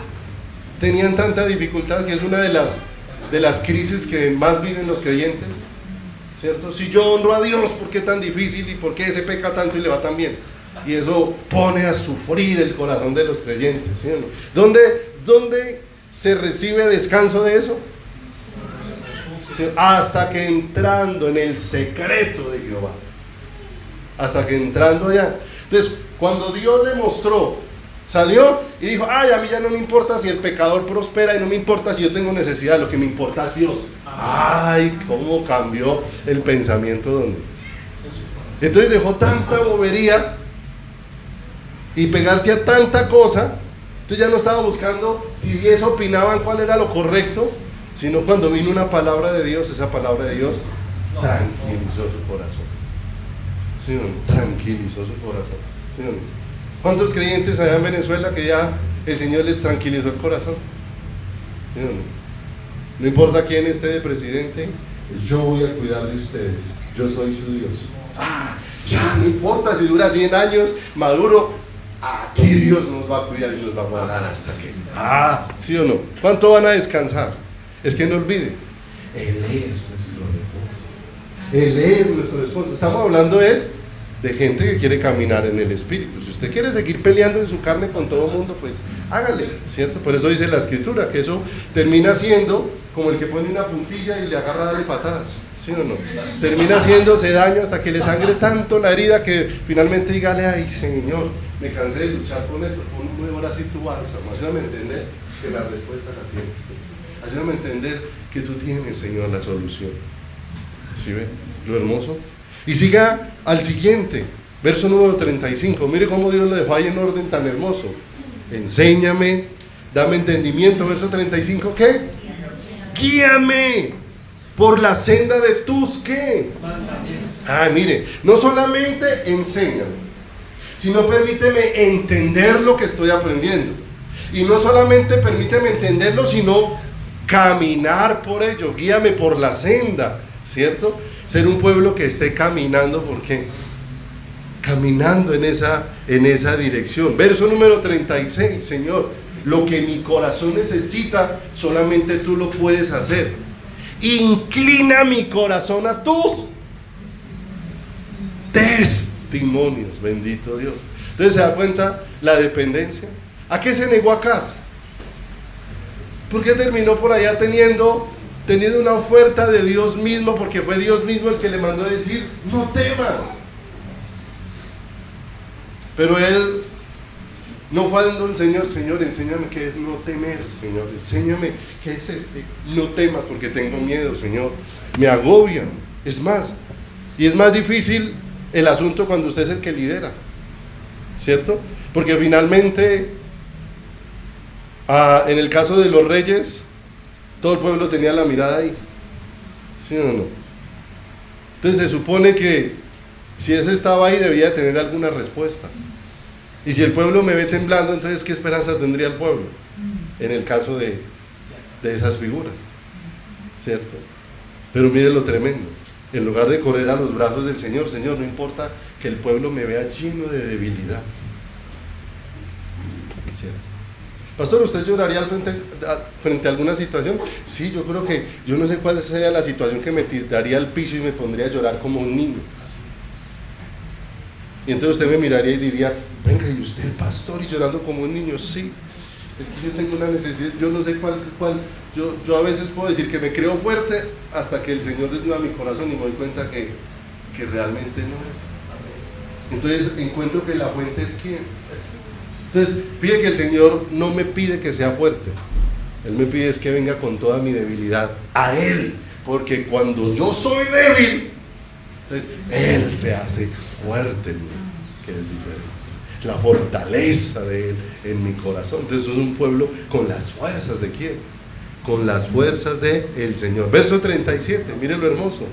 tenían tanta dificultad? Que es una de las crisis que más viven los creyentes, ¿cierto? Si yo honro a Dios, ¿por qué tan difícil? ¿Y por qué se peca tanto y le va tan bien? Y eso pone a sufrir el corazón de los creyentes, ¿sí o no? ¿Dónde se recibe descanso de eso? ¿Sí? Hasta que entrando en el secreto de Jehová, hasta que entrando allá. Entonces, cuando Dios le mostró, salió y dijo, ay, a mí ya no me importa si el pecador prospera y no me importa si yo tengo necesidad, lo que me importa es Dios. Ay, cómo cambió el pensamiento donde. Entonces dejó tanta bobería y pegarse a tanta cosa. Entonces ya no estaba buscando si 10 opinaban cuál era lo correcto, sino cuando vino una palabra de Dios, esa palabra de Dios tranquilizó su corazón. ¿Sí o no? Tranquilizó su corazón. ¿Sí o no? ¿Cuántos creyentes allá en Venezuela que ya el Señor les tranquilizó el corazón? ¿Sí o no? No importa quién esté de presidente, yo voy a cuidar de ustedes, yo soy su Dios. Ya no importa si dura 100 años, Maduro, aquí Dios nos va a cuidar y nos va a guardar hasta que... ¿sí o no? ¿Cuánto van a descansar? Es que no olviden, Él es nuestro reposo. Él es nuestro esposo. Estamos hablando de gente que quiere caminar en el Espíritu. Si usted quiere seguir peleando en su carne con todo el mundo, pues hágale, ¿cierto? Por eso dice la Escritura, que eso termina siendo como el que pone una puntilla y le agarra a darle patadas, ¿sí o no? Termina haciéndose daño hasta que le sangre tanto la herida que finalmente dígale, ay Señor, me cansé de luchar con esto, ponme ahora sí tu bálsamo, ayúdame a entender que la respuesta la tienes tú, ayúdame a entender que tú tienes, Señor, la solución. ¿Sí ven lo hermoso? Y siga al siguiente, verso número 35, mire cómo Dios lo dejó ahí en orden tan hermoso. Enséñame, dame entendimiento, verso 35, ¿qué? Guíame por la senda de tus ¿qué? Mire, no solamente enséñame, sino permíteme entender lo que estoy aprendiendo. Y no solamente permíteme entenderlo, sino caminar por ello. Guíame por la senda, ¿cierto? Ser un pueblo que esté caminando, ¿por qué? Caminando en esa dirección. Verso número 36, Señor, lo que mi corazón necesita, solamente tú lo puedes hacer. Inclina mi corazón a tus testimonios, bendito Dios. Entonces se da cuenta la dependencia. ¿A qué se negó Acaz? Porque terminó por allá teniendo una oferta de Dios mismo, porque fue Dios mismo el que le mandó a decir, no temas. Pero él no fue dando el Señor, Señor, enséñame qué es no temer, Señor, enséñame qué es no temas, porque tengo miedo, Señor, me agobian. Es más, y es más difícil el asunto cuando usted es el que lidera, ¿cierto? Porque finalmente, en el caso de los reyes, todo el pueblo tenía la mirada ahí, ¿sí o no? Entonces se supone que si ese estaba ahí debía tener alguna respuesta. Y si el pueblo me ve temblando, entonces ¿qué esperanza tendría el pueblo? En el caso de esas figuras, ¿cierto? Pero mire lo tremendo. En lugar de correr a los brazos del Señor, Señor, no importa que el pueblo me vea lleno de debilidad, ¿cierto? Pastor, ¿usted lloraría frente a alguna situación? Sí, yo creo que, yo no sé cuál sería la situación que me tiraría al piso y me pondría a llorar como un niño. Y entonces usted me miraría y diría, venga, ¿y usted pastor y llorando como un niño? Sí, es que yo tengo una necesidad, yo no sé cuál yo a veces puedo decir que me creo fuerte hasta que el Señor desnuda mi corazón y me doy cuenta que realmente no es. Entonces encuentro que la fuente es ¿quién? Entonces pide que el Señor no me pide que sea fuerte, Él me pide es que venga con toda mi debilidad a Él, porque cuando yo soy débil, entonces Él se hace fuerte en mí, que es diferente. La fortaleza de Él en mi corazón. Entonces es un pueblo con las fuerzas de ¿quién? Con las fuerzas del Señor. Verso 37, mire lo hermoso.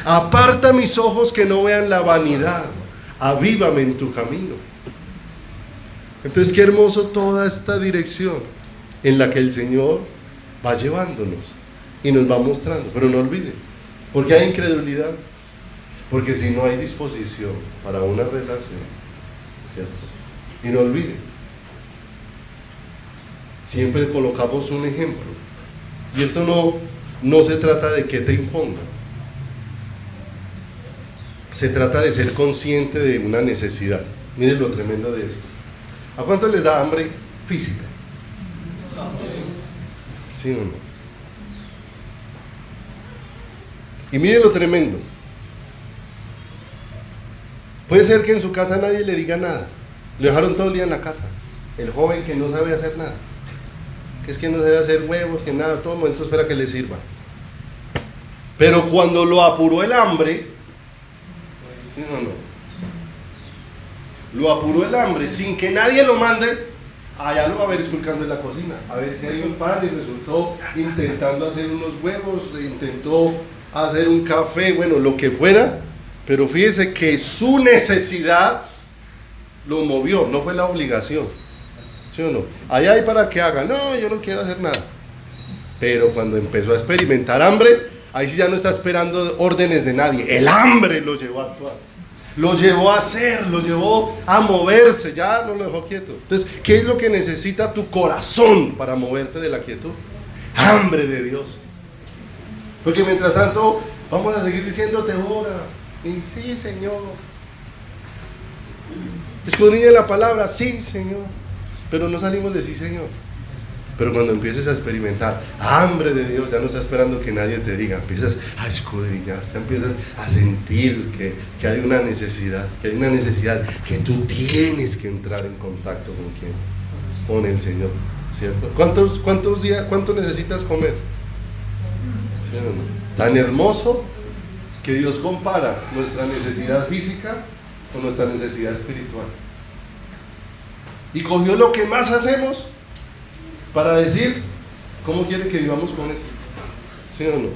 Aparta mis ojos que no vean la vanidad, avívame en tu camino. Entonces qué hermoso toda esta dirección en la que el Señor va llevándonos y nos va mostrando. Pero no olvide, porque hay incredulidad, porque si no hay disposición para una relación, ¿cierto? Y no olvide, siempre colocamos un ejemplo, y esto no se trata de que te imponga, se trata de ser consciente de una necesidad. Miren lo tremendo de esto. ¿A cuánto les da hambre física? ¿Sí o no? Y miren lo tremendo. Puede ser que en su casa nadie le diga nada, lo dejaron todo el día en la casa, el joven que no sabe hacer nada, que es que no sabe hacer huevos, que nada, todo momento espera que le sirva. Pero cuando lo apuró el hambre, ¿sí o no? Lo apuró el hambre, sin que nadie lo mande, allá lo va a ver esculcando en la cocina, a ver si hay un pan, y resultó intentando hacer unos huevos, intentó hacer un café, bueno, lo que fuera, pero fíjese que su necesidad lo movió, no fue la obligación, ¿sí o no? Allá hay para que haga, no, yo no quiero hacer nada. Pero cuando empezó a experimentar hambre, ahí sí ya no está esperando órdenes de nadie, el hambre lo llevó a actuar, lo llevó a hacer, lo llevó a moverse, ya no lo dejó quieto. Entonces, ¿qué es lo que necesita tu corazón para moverte de la quietud? Hambre de Dios. Porque mientras tanto, vamos a seguir diciéndote ora, y sí, Señor. Escudriña la palabra, sí, Señor. Pero no salimos de sí, Señor. Pero cuando empieces a experimentar hambre de Dios, ya no estás esperando que nadie te diga, empiezas a escudriñar, ya empiezas a sentir que hay una necesidad, que tú tienes que entrar en contacto con ¿quién? Con el Señor, ¿cierto? ¿Cuánto necesitas comer? ¿Sí o no? Tan hermoso que Dios compara nuestra necesidad física con nuestra necesidad espiritual. Y cogió lo que más hacemos para decir cómo quiere que vivamos con él. ¿Sí o no?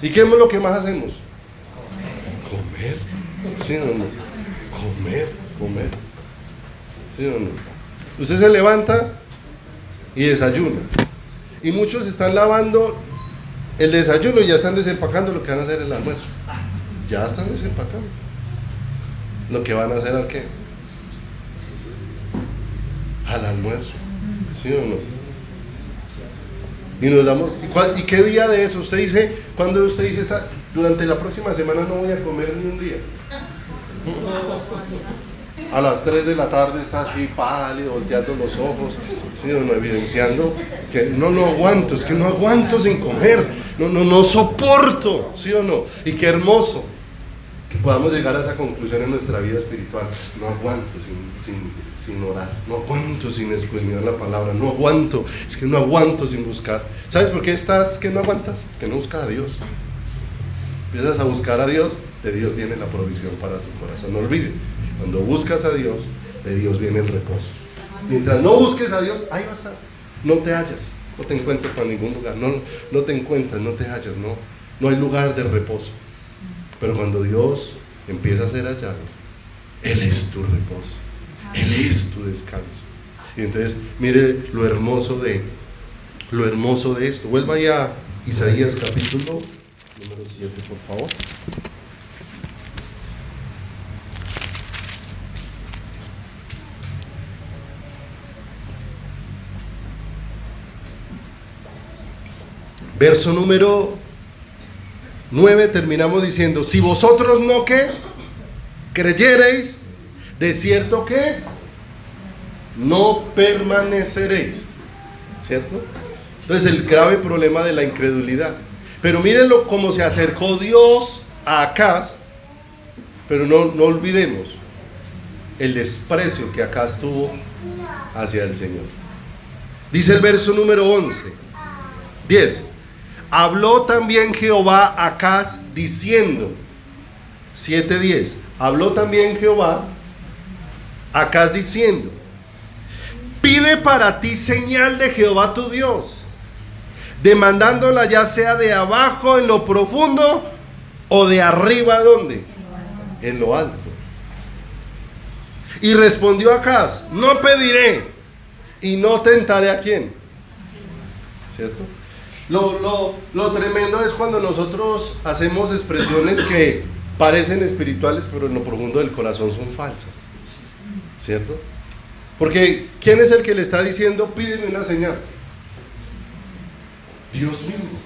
¿Y qué es lo que más hacemos? Comer. ¿Sí o no? Comer. ¿Sí o no? Usted se levanta y desayuna. Y muchos están lavando el desayuno y ya están desempacando lo que van a hacer el almuerzo. ya están desempacando. Lo que van a hacer, ¿al qué? Al almuerzo, ¿sí o no? Y nos damos, ¿y qué día de eso? Usted dice, cuando usted dice, durante la próxima semana no voy a comer ni un día. A las 3 de la tarde está así pálido, volteando los ojos, ¿sí o no? Evidenciando que no aguanto, es que no aguanto sin comer, no soporto, ¿sí o no? Y qué hermoso que podamos llegar a esa conclusión en nuestra vida espiritual. No aguanto sin orar, no aguanto sin escudriñar la palabra, no aguanto, es que no aguanto sin buscar. ¿Sabes por qué estás que no aguantas? Que no buscas a Dios. Empiezas a buscar a Dios, de Dios viene la provisión para tu corazón. No olvides, cuando buscas a Dios, de Dios viene el reposo. Mientras no busques a Dios, ahí va a estar. No te hallas, no te encuentras para ningún lugar, no te encuentras, no te hallas, no hay lugar de reposo. Pero cuando Dios empieza a ser hallado, Él es tu reposo, Él es tu descanso. Y entonces, mire lo hermoso de esto. Vuelva ya a Isaías capítulo número 7, por favor. Verso número 9, terminamos diciendo: si vosotros no ¿qué? Creyereis, de cierto que no permaneceréis, ¿cierto? Entonces el grave problema de la incredulidad. Pero mírenlo cómo se acercó Dios a Acaz, pero no olvidemos el desprecio que Acaz tuvo hacia el Señor. Dice el verso número 10. Habló también Jehová a Acaz diciendo, 7:10. Habló también Jehová a Acaz diciendo: pide para ti señal de Jehová tu Dios, demandándola ya sea de abajo en lo profundo o de arriba ¿dónde? En lo alto. Y respondió Acaz: no pediré y no tentaré a quién. ¿Cierto? Lo tremendo es cuando nosotros hacemos expresiones que parecen espirituales, pero en lo profundo del corazón son falsas, ¿cierto? Porque ¿quién es el que le está diciendo pídeme una señal? Dios mismo.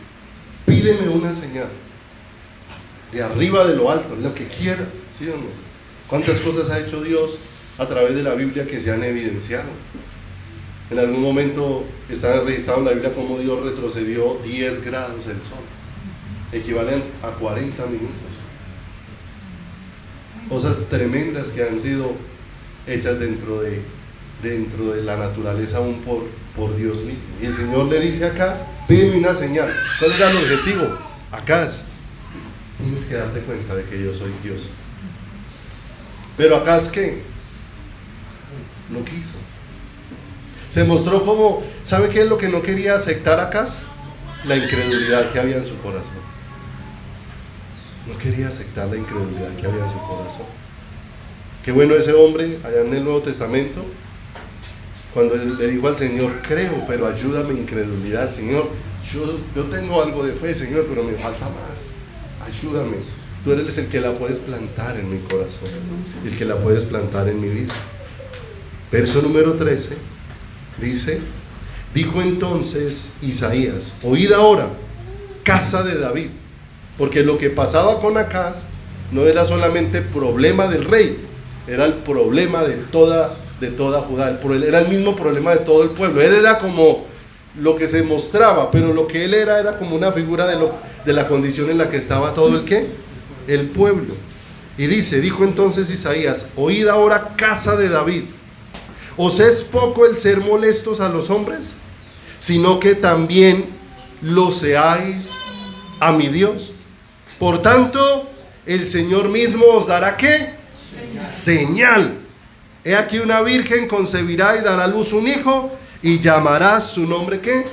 Pídeme una señal de arriba, de lo alto, lo que quiera, ¿sí o no? ¿Cuántas cosas ha hecho Dios a través de la Biblia que se han evidenciado? En algún momento está registrado en la Biblia cómo Dios retrocedió 10 grados el sol, equivalen a 40 minutos. Cosas tremendas que han sido hechas dentro de la naturaleza aún por Dios mismo. Y el Señor le dice a Acaz: pídeme una señal. ¿Cuál era el objetivo? Acaz, tienes que darte cuenta de que yo soy Dios. Pero Acaz, ¿qué? No quiso. Se mostró como, ¿sabe qué es lo que no quería aceptar Acaz? La incredulidad que había en su corazón. No quería aceptar la incredulidad que había en su corazón. Qué bueno ese hombre allá en el Nuevo Testamento, cuando le dijo al Señor: creo, pero ayúdame incredulidad, Señor. Yo tengo algo de fe, Señor, pero me falta más. Ayúdame. Tú eres el que la puedes plantar en mi corazón, el que la puedes plantar en mi vida. Verso número 13 dice: dijo entonces Isaías: oíd ahora, casa de David. Porque lo que pasaba con Acaz no era solamente problema del rey, era el problema de toda Judá, era el mismo problema de todo el pueblo. Él era como lo que se mostraba, pero lo que él era como una figura de la condición en la que estaba todo el pueblo. Y dijo entonces Isaías: oíd ahora, casa de David, ¿os es poco el ser molestos a los hombres, sino que también lo seáis a mi Dios? Por tanto, el Señor mismo os dará ¿qué? Señal. He aquí una virgen concebirá y dará a luz un hijo, y llamará su nombre ¿qué?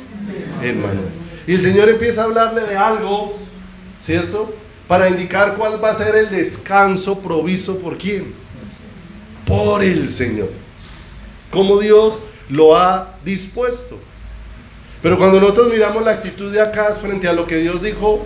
Emmanuel. Y el Señor empieza a hablarle de algo, ¿cierto? Para indicar cuál va a ser el descanso provisto por quién. Por el Señor. Como Dios lo ha dispuesto. Pero cuando nosotros miramos la actitud de Acaz frente a lo que Dios dijo,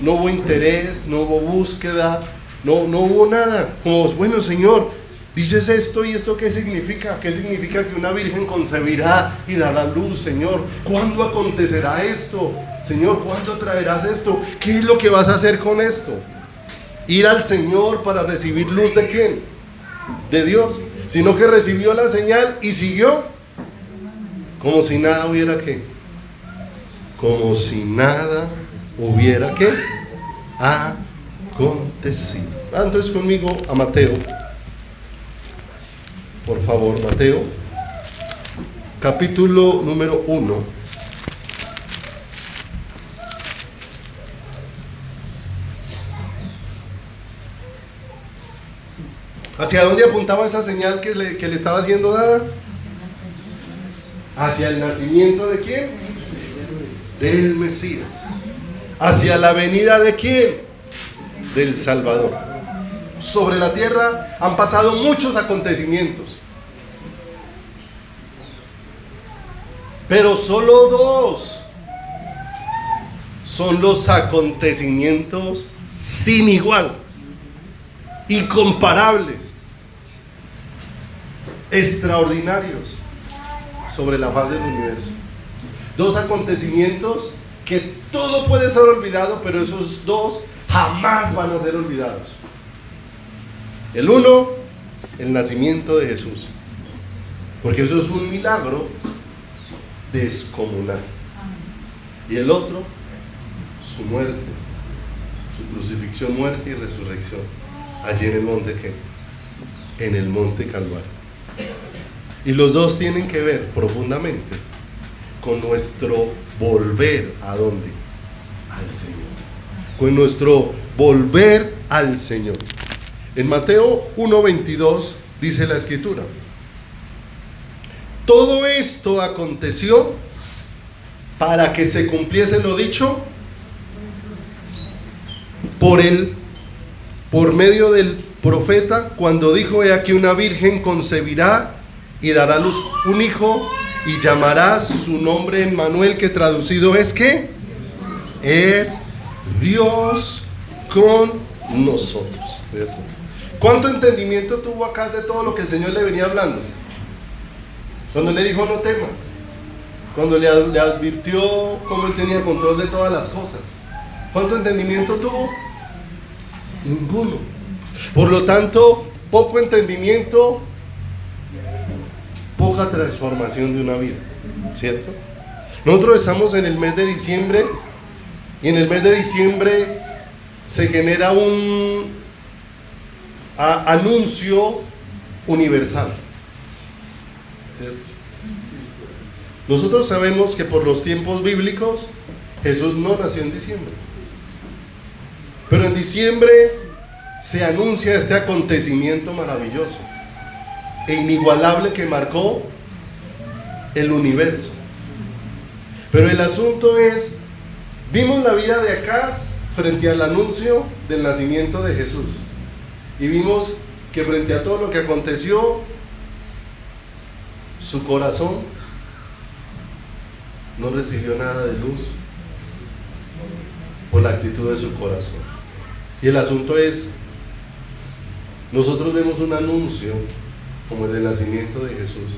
no hubo interés, no hubo búsqueda, no hubo nada. Como, bueno, Señor, dices esto, y esto ¿qué significa? ¿Qué significa que una virgen concebirá y dará luz, Señor? ¿Cuándo acontecerá esto? Señor, ¿cuándo traerás esto? ¿Qué es lo que vas a hacer con esto? Ir al Señor para recibir luz ¿de quién? De Dios. Sino que recibió la señal y siguió como si nada hubiera ¿qué? Como si nada hubiera ¿qué? Acontecido. Entonces conmigo a Mateo, por favor. Mateo capítulo número 1. ¿Hacia dónde apuntaba esa señal que le estaba haciendo dada? ¿Hacia el nacimiento de quién? Del Mesías. ¿Hacia la venida de quién? Del Salvador. Sobre la tierra han pasado muchos acontecimientos, pero solo dos son los acontecimientos sin igual, incomparables, extraordinarios sobre la faz del universo. Dos acontecimientos que todo puede ser olvidado, pero esos dos jamás van a ser olvidados. El uno, el nacimiento de Jesús, porque eso es un milagro descomunal. Y el otro, su muerte, su crucifixión, muerte y resurrección, allí en el monte ¿qué? En el monte Calvario. Y los dos tienen que ver profundamente con nuestro volver ¿a dónde? Al Señor. Con nuestro volver al Señor. En Mateo 1:22 dice la Escritura: todo esto aconteció para que se cumpliese lo dicho por medio del profeta, cuando dijo: he aquí una virgen concebirá y dará a luz un hijo, y llamará su nombre Emmanuel, que traducido es ¿qué? Es Dios con nosotros. ¿Cuánto entendimiento tuvo acá de todo lo que el Señor le venía hablando? Cuando le dijo no temas, cuando le advirtió cómo Él tenía control de todas las cosas, ¿cuánto entendimiento tuvo? Ninguno. Por lo tanto, poco entendimiento, poca transformación de una vida, ¿cierto? Nosotros estamos en el mes de diciembre, y en el mes de diciembre se genera un anuncio universal, ¿cierto? Nosotros sabemos que por los tiempos bíblicos Jesús no nació en diciembre, pero en diciembre se anuncia este acontecimiento maravilloso e inigualable que marcó el universo. Pero el asunto es, vimos la vida de Acaz frente al anuncio del nacimiento de Jesús, y vimos que frente a todo lo que aconteció, su corazón no recibió nada de luz por la actitud de su corazón. Y el asunto es, nosotros vemos un anuncio como el del nacimiento de Jesús,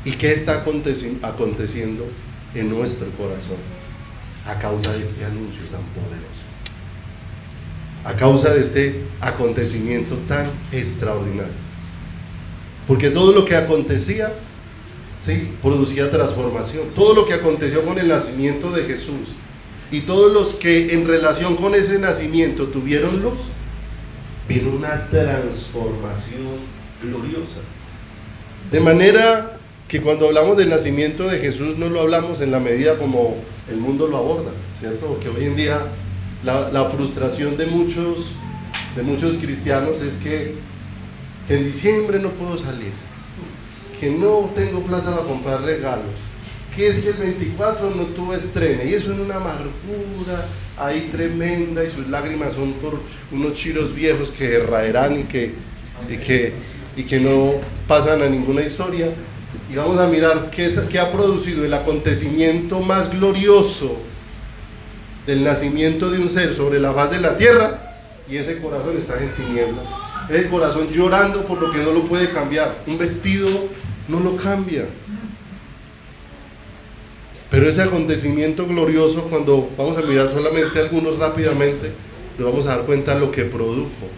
¿y qué está aconteciendo en nuestro corazón a causa de este anuncio tan poderoso? A causa de este acontecimiento tan extraordinario. Porque todo lo que acontecía, ¿sí?, producía transformación. Todo lo que aconteció con el nacimiento de Jesús, y todos los que en relación con ese nacimiento tuvieron luz, vino una transformación gloriosa. De manera que cuando hablamos del nacimiento de Jesús, no lo hablamos en la medida como el mundo lo aborda, ¿cierto? Porque hoy en día la frustración de muchos cristianos es que en diciembre no puedo salir, que no tengo plata para comprar regalos, que es que el 24 no tuve estreno, y eso es una amargura ahí tremenda, y sus lágrimas son por unos chiros viejos que raerán y que no pasan a ninguna historia. Y vamos a mirar qué ha producido el acontecimiento más glorioso del nacimiento de un ser sobre la faz de la tierra, y ese corazón está en tinieblas. Ese corazón llorando por lo que no lo puede cambiar. Un vestido no lo cambia. Pero ese acontecimiento glorioso, cuando vamos a mirar solamente algunos rápidamente, nos vamos a dar cuenta de lo que produjo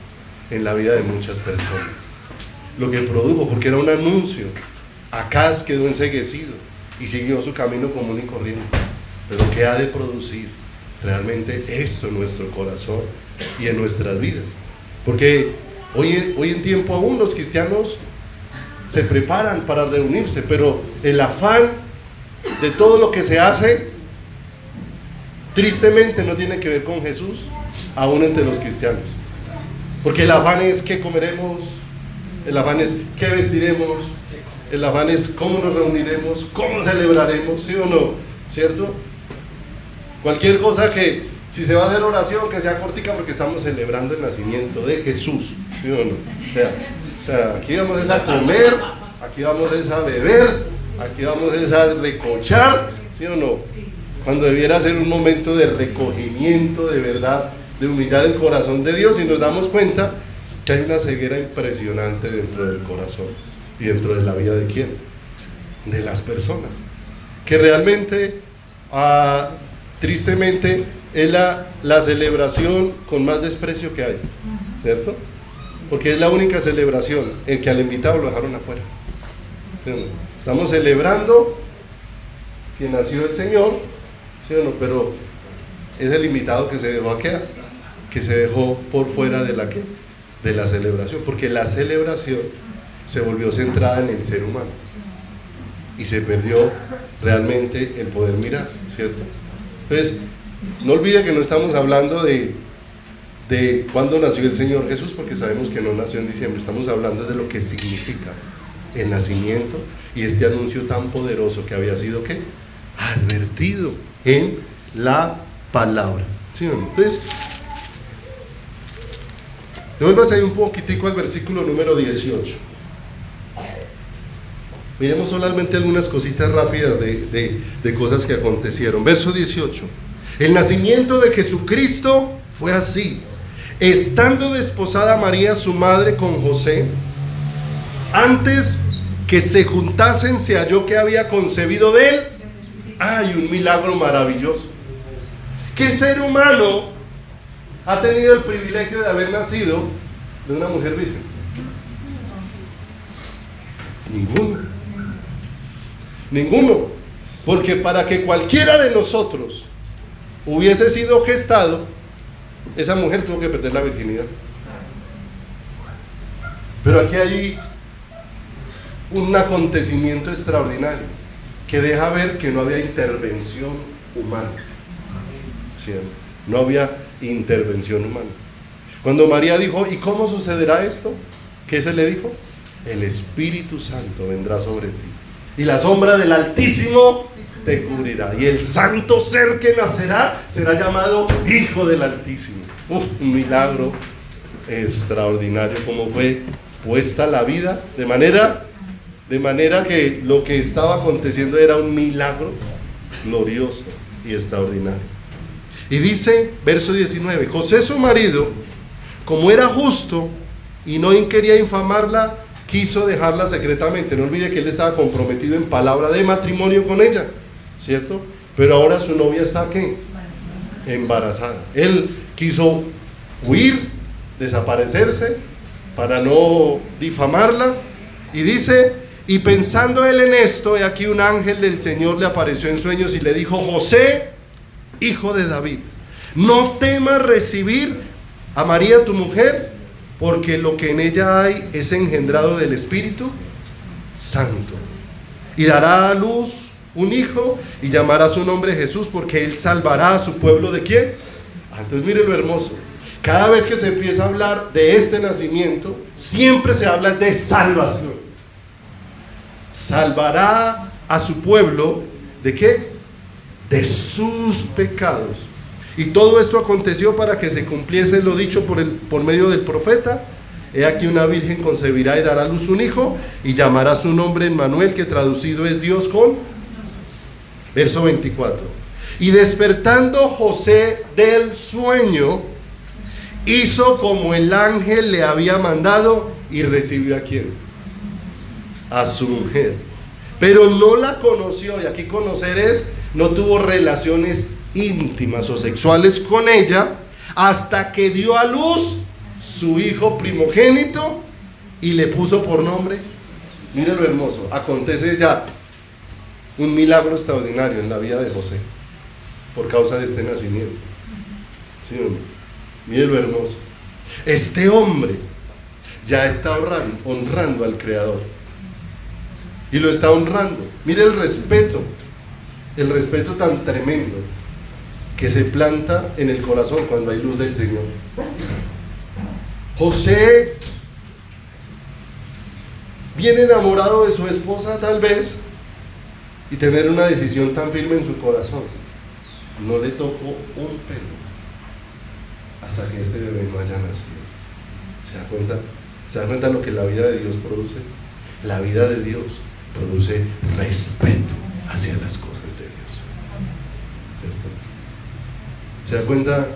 en la vida de muchas personas. Lo que produjo, porque era un anuncio. Acaz quedó enceguecido y siguió su camino común y corriente. Pero ¿qué ha de producir realmente esto en nuestro corazón y en nuestras vidas? Porque hoy en tiempo aún los cristianos se preparan para reunirse, pero el afán de todo lo que se hace tristemente no tiene que ver con Jesús, aún entre los cristianos. Porque el afán es qué comeremos, el afán es qué vestiremos, el afán es cómo nos reuniremos, cómo celebraremos, ¿sí o no? ¿Cierto? Cualquier cosa que, si se va a hacer oración, que sea cortica, porque estamos celebrando el nacimiento de Jesús, ¿sí o no? O sea, aquí vamos a comer, aquí vamos a beber, aquí vamos a recochar, ¿sí o no? Cuando debiera ser un momento de recogimiento, de verdad, de humillar el corazón de Dios, y nos damos cuenta que hay una ceguera impresionante dentro del corazón y dentro de la vida de quién, de las personas, que realmente tristemente es la celebración con más desprecio que hay, ¿cierto? Porque es la única celebración en que al invitado lo dejaron afuera. ¿Sí o no? Estamos celebrando que nació el Señor, ¿sí o no? Pero es el invitado que se dejó aquí, que se dejó por fuera de la celebración, porque la celebración se volvió centrada en el ser humano y se perdió realmente el poder mirar, ¿cierto? Entonces, no olvide que no estamos hablando de cuándo nació el Señor Jesús, porque sabemos que no nació en diciembre. Estamos hablando de lo que significa el nacimiento y este anuncio tan poderoso que había sido ¿qué? Advertido en la palabra, ¿sí o no? Entonces, devuélvase ahí un poquitico al versículo número 18. Miremos solamente algunas cositas rápidas de cosas que acontecieron. Verso 18. El nacimiento de Jesucristo fue así: estando desposada María su madre con José, antes que se juntasen se halló que había concebido de él. ¡Ay, un milagro maravilloso! ¿Qué ser humano ha tenido el privilegio de haber nacido de una mujer virgen? Ninguno, porque para que cualquiera de nosotros hubiese sido gestado, esa mujer tuvo que perder la virginidad. Pero aquí hay un acontecimiento extraordinario que deja ver que no había intervención humana, ¿sí? No había intervención humana. Cuando María dijo, ¿y cómo sucederá esto? ¿Qué se le dijo? El Espíritu Santo vendrá sobre ti y la sombra del Altísimo te cubrirá, y el santo ser que nacerá será llamado Hijo del Altísimo. Un milagro extraordinario, como fue puesta la vida, de manera que lo que estaba aconteciendo era un milagro glorioso y extraordinario. Y dice, verso 19, José su marido, como era justo y no quería infamarla, quiso dejarla secretamente. No olvide que él estaba comprometido en palabra de matrimonio con ella, ¿cierto? Pero ahora su novia está ¿qué? Embarazada. Él quiso huir, desaparecerse para no difamarla, y dice, y pensando él en esto, he aquí un ángel del Señor le apareció en sueños y le dijo, José, hijo de David, no temas recibir a María tu mujer, porque lo que en ella hay es engendrado del Espíritu Santo, y dará a luz un hijo y llamará su nombre Jesús, porque él salvará a su pueblo ¿de quién? Entonces mire lo hermoso, cada vez que se empieza a hablar de este nacimiento, siempre se habla de salvación. Salvará a su pueblo ¿de qué? De sus pecados. Y todo esto aconteció para que se cumpliese lo dicho por medio del profeta. He aquí una virgen concebirá y dará a luz un hijo, y llamará su nombre Emmanuel, que traducido es Dios con. Verso 24. Y despertando José del sueño, hizo como el ángel le había mandado y recibió a quién, a su mujer, pero no la conoció. Y aquí conocer es, no tuvo relaciones íntimas o sexuales con ella hasta que dio a luz su hijo primogénito y le puso por nombre. Mire lo hermoso, acontece ya un milagro extraordinario en la vida de José por causa de este nacimiento. ¿Sí o no? Mire lo hermoso, este hombre ya está honrando al Creador y lo está honrando. Mire el respeto tan tremendo que se planta en el corazón cuando hay luz del Señor. José, bien enamorado de su esposa tal vez, y tener una decisión tan firme en su corazón, no le tocó un pelo hasta que este bebé no haya nacido. ¿Se da cuenta? ¿Se da cuenta lo que la vida de Dios produce? La vida de Dios produce respeto hacia las cosas de Dios. ¿Cierto? ¿Se da cuenta?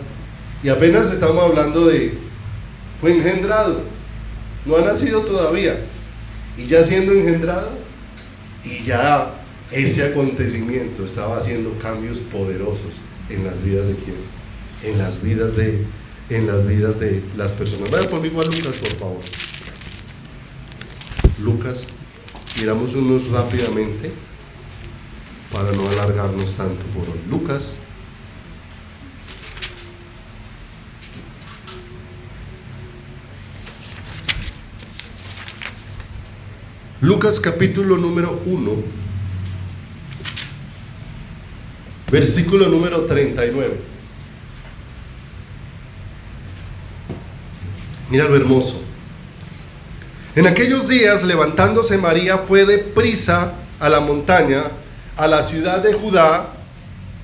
Y apenas estamos hablando de, fue engendrado, no ha nacido todavía, y ya siendo engendrado, y ya ese acontecimiento estaba haciendo cambios poderosos en las vidas de quién, en las vidas de las personas. Vaya conmigo a Lucas, por favor. Lucas, miramos unos rápidamente para no alargarnos tanto por hoy. Lucas capítulo número 1, versículo número 39. Mira lo hermoso. En aquellos días, levantándose María, fue deprisa a la montaña, a la ciudad de Judá,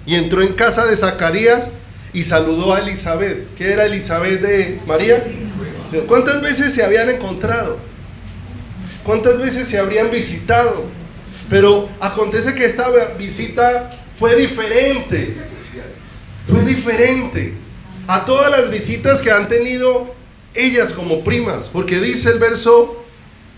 y entró en casa de Zacarías y saludó a Elizabeth. ¿Qué era Elizabeth de María? ¿Cuántas veces se habían encontrado? ¿Cuántas veces se habrían visitado? Pero acontece que esta visita fue diferente a todas las visitas que han tenido ellas como primas, porque dice el verso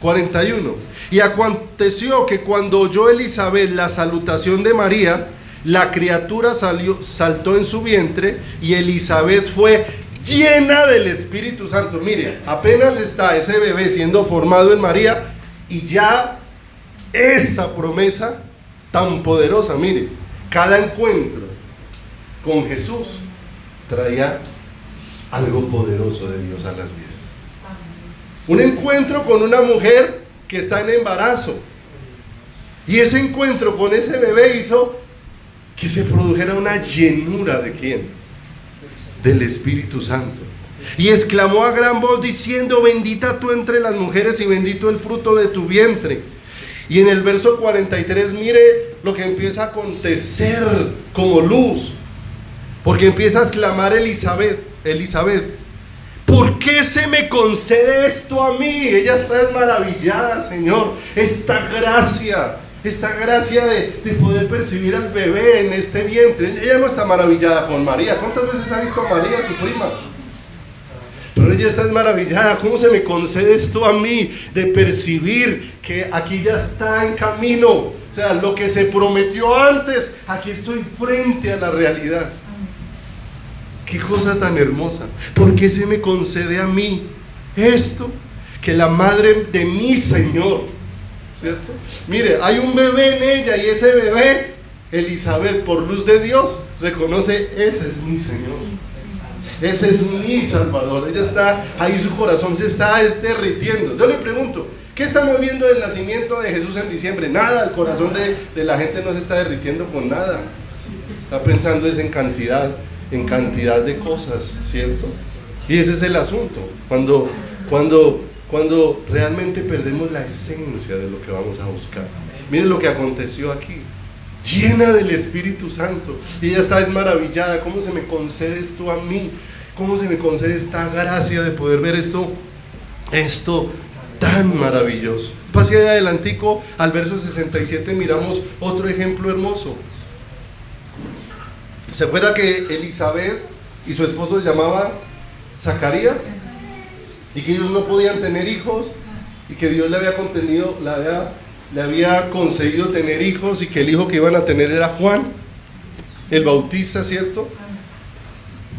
41: y aconteció que cuando oyó Elizabeth la salutación de María, la criatura saltó en su vientre, y Elizabeth fue llena del Espíritu Santo. Mire, apenas está ese bebé siendo formado en María, y ya esa promesa tan poderosa. Mire, cada encuentro con Jesús traía algo poderoso de Dios a las vidas. Un encuentro con una mujer que está en embarazo, y ese encuentro con ese bebé hizo que se produjera una llenura ¿de quién? Del Espíritu Santo. Y exclamó a gran voz diciendo: bendita tú entre las mujeres y bendito el fruto de tu vientre. Y en el verso 43, mire lo que empieza a acontecer como luz, porque empieza a exclamar Elizabeth: ¿por qué se me concede esto a mí? Ella está maravillada, Señor, esta gracia de poder percibir al bebé en este vientre. Ella no está maravillada con María. ¿Cuántas veces ha visto a María, su prima? Pero ella está maravillada. ¿Cómo se me concede esto a mí? De percibir que aquí ya está en camino. O sea, lo que se prometió antes, aquí estoy frente a la realidad. Qué cosa tan hermosa. ¿Por qué se me concede a mí esto? Que la madre de mi Señor, ¿cierto? Mire, hay un bebé en ella, y ese bebé, Elizabeth, por luz de Dios, reconoce: ese es mi Señor, ese es mi Salvador. Ella está ahí, su corazón se está derritiendo. Yo le pregunto, ¿qué estamos viendo del nacimiento de Jesús en diciembre? Nada, el corazón de la gente no se está derritiendo con nada. Está pensando es en cantidad de cosas, ¿cierto? Y ese es el asunto, cuando realmente perdemos la esencia de lo que vamos a buscar. Miren lo que aconteció aquí: llena del Espíritu Santo, y ella está maravillada. ¿Cómo se me concede esto a mí? ¿Cómo se me concede esta gracia de poder ver esto tan maravilloso? Pase allá adelantico al verso 67, miramos otro ejemplo hermoso. ¿Se acuerda que Elizabeth y su esposo se llamaba Zacarías, y que ellos no podían tener hijos, y que Dios le había concedido tener hijos, y que el hijo que iban a tener era Juan el Bautista, ¿cierto?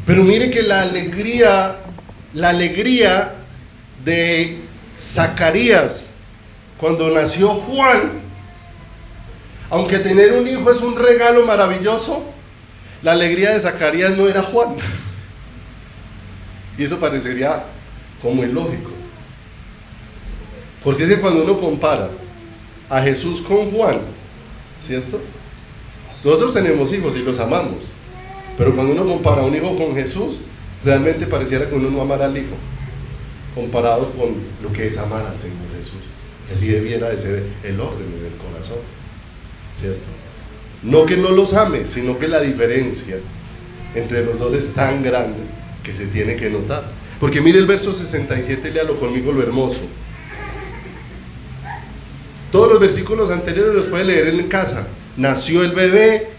Pero mire que la alegría de Zacarías cuando nació Juan, aunque tener un hijo es un regalo maravilloso, la alegría de Zacarías no era Juan. Y eso parecería como ilógico, porque es que cuando uno compara a Jesús con Juan, ¿cierto? Nosotros tenemos hijos y los amamos, pero cuando uno compara a un hijo con Jesús, realmente pareciera que uno no amara al hijo comparado con lo que es amar al Señor Jesús. Así debiera de ser el orden del corazón, ¿cierto? No que no los ame, sino que la diferencia entre los dos es tan grande que se tiene que notar. Porque mire el verso 67, léalo conmigo, lo hermoso. Todos los versículos anteriores los puede leer en casa. Nació el bebé,